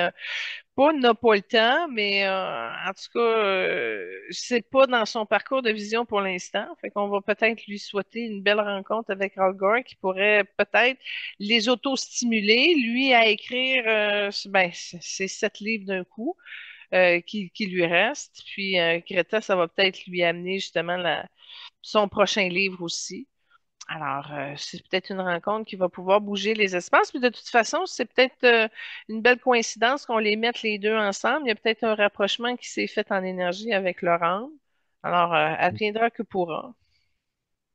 pas n'a pas le temps, mais en tout cas, c'est pas dans son parcours de vision pour l'instant. Fait qu'on va peut-être lui souhaiter une belle rencontre avec Al Gore qui pourrait peut-être les auto-stimuler, lui à écrire ben, ses 7 livres d'un coup qui lui restent. Puis Greta, ça va peut-être lui amener justement son prochain livre aussi. Alors, c'est peut-être une rencontre qui va pouvoir bouger les espaces. Puis de toute façon, c'est peut-être une belle coïncidence qu'on les mette les deux ensemble. Il y a peut-être un rapprochement qui s'est fait en énergie avec leur âme. Alors, adviendra que pourra.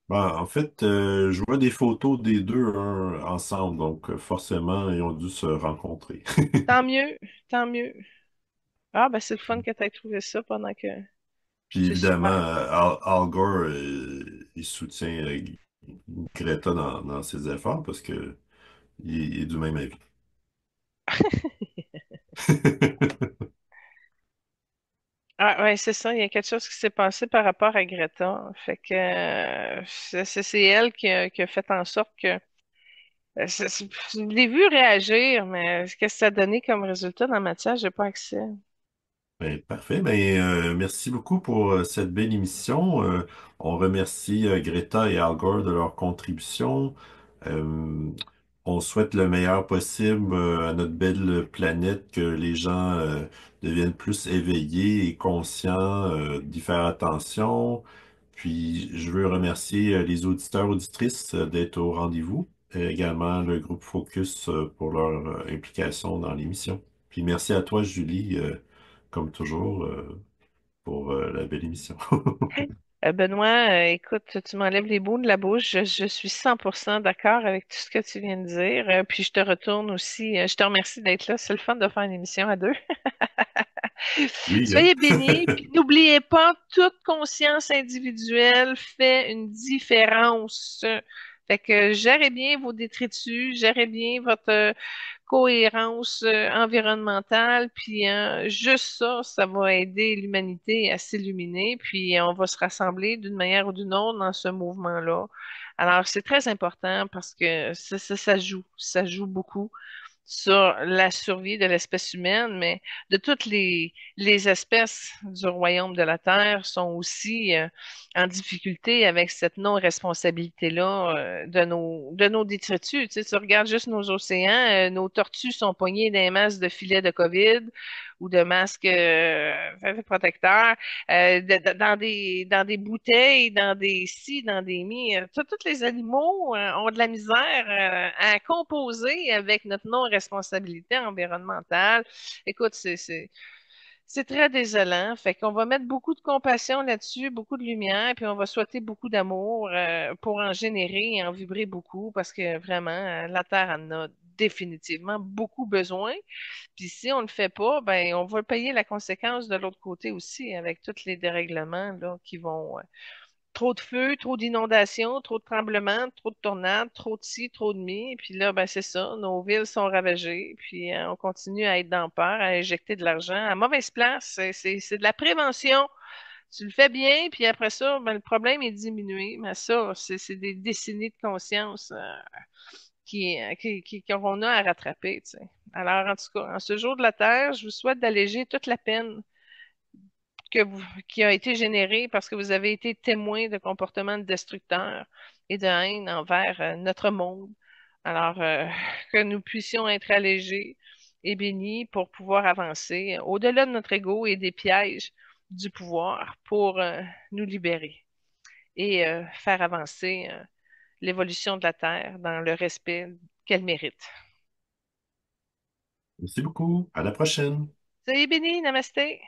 Ben, en fait, je vois des photos des deux hein, ensemble, donc forcément, ils ont dû se rencontrer. Tant mieux, tant mieux. Ah, ben c'est le fun que tu aies trouvé ça pendant que Puis c'est évidemment, super. Al Gore, il soutient Greta dans ses efforts parce que il est du même avis. Ah, ouais, c'est ça. Il y a quelque chose qui s'est passé par rapport à Greta. Fait que c'est elle qui a fait en sorte que je l'ai vu réagir, mais ce que ça a donné comme résultat dans la matière, j'ai pas accès. Ben, parfait. Ben, merci beaucoup pour cette belle émission. On remercie Greta et Al Gore de leur contribution. Euh, on souhaite le meilleur possible à notre belle planète, que les gens deviennent plus éveillés et conscients d'y faire attention. Puis, je veux remercier les auditeurs, auditrices d'être au rendez-vous, et également le groupe Focus pour leur implication dans l'émission. Puis, merci à toi, Julie. Comme toujours, pour la belle émission. Benoît, écoute, tu m'enlèves les mots de la bouche. Je suis 100% d'accord avec tout ce que tu viens de dire. Puis je te retourne aussi. Je te remercie d'être là. C'est le fun de faire une émission à deux. Oui, hein? Soyez bénis. Puis n'oubliez pas, toute conscience individuelle fait une différence. Fait que gérez bien vos détritus, gérez bien votre cohérence environnementale, puis juste ça, ça va aider l'humanité à s'illuminer, puis on va se rassembler d'une manière ou d'une autre dans ce mouvement-là. Alors, c'est très important parce que ça joue beaucoup sur la survie de l'espèce humaine, mais de toutes les espèces du royaume de la Terre sont aussi en difficulté avec cette non-responsabilité-là de nos détritus. Tu sais, tu regardes juste nos océans, nos tortues sont poignées dans des masses de filets de COVID ou de masques protecteurs, dans des bouteilles, dans des si, dans des mi. Tous les animaux ont de la misère à composer avec notre non-responsabilité environnementale. Écoute, C'est très désolant. Fait qu'on va mettre beaucoup de compassion là-dessus, beaucoup de lumière, puis on va souhaiter beaucoup d'amour pour en générer et en vibrer beaucoup, parce que vraiment, la Terre en a définitivement beaucoup besoin. Puis si on le fait pas, ben on va payer la conséquence de l'autre côté aussi, avec tous les dérèglements là, qui vont trop de feu, trop d'inondations, trop de tremblements, trop de tornades, trop de ci, trop de mi. Puis là, ben c'est ça, nos villes sont ravagées, puis on continue à être dans peur, à injecter de l'argent à mauvaise place. C'est de la prévention. Tu le fais bien, puis après ça, ben, le problème est diminué. Mais ça, c'est des décennies de conscience qu'on a à rattraper, tu sais. Alors, en tout cas, en ce jour de la Terre, je vous souhaite d'alléger toute la peine qui a été généré parce que vous avez été témoin de comportements destructeurs et de haine envers notre monde. Alors, que nous puissions être allégés et bénis pour pouvoir avancer au-delà de notre ego et des pièges du pouvoir pour nous libérer et faire avancer l'évolution de la Terre dans le respect qu'elle mérite. Merci beaucoup. À la prochaine. Soyez bénis, namasté.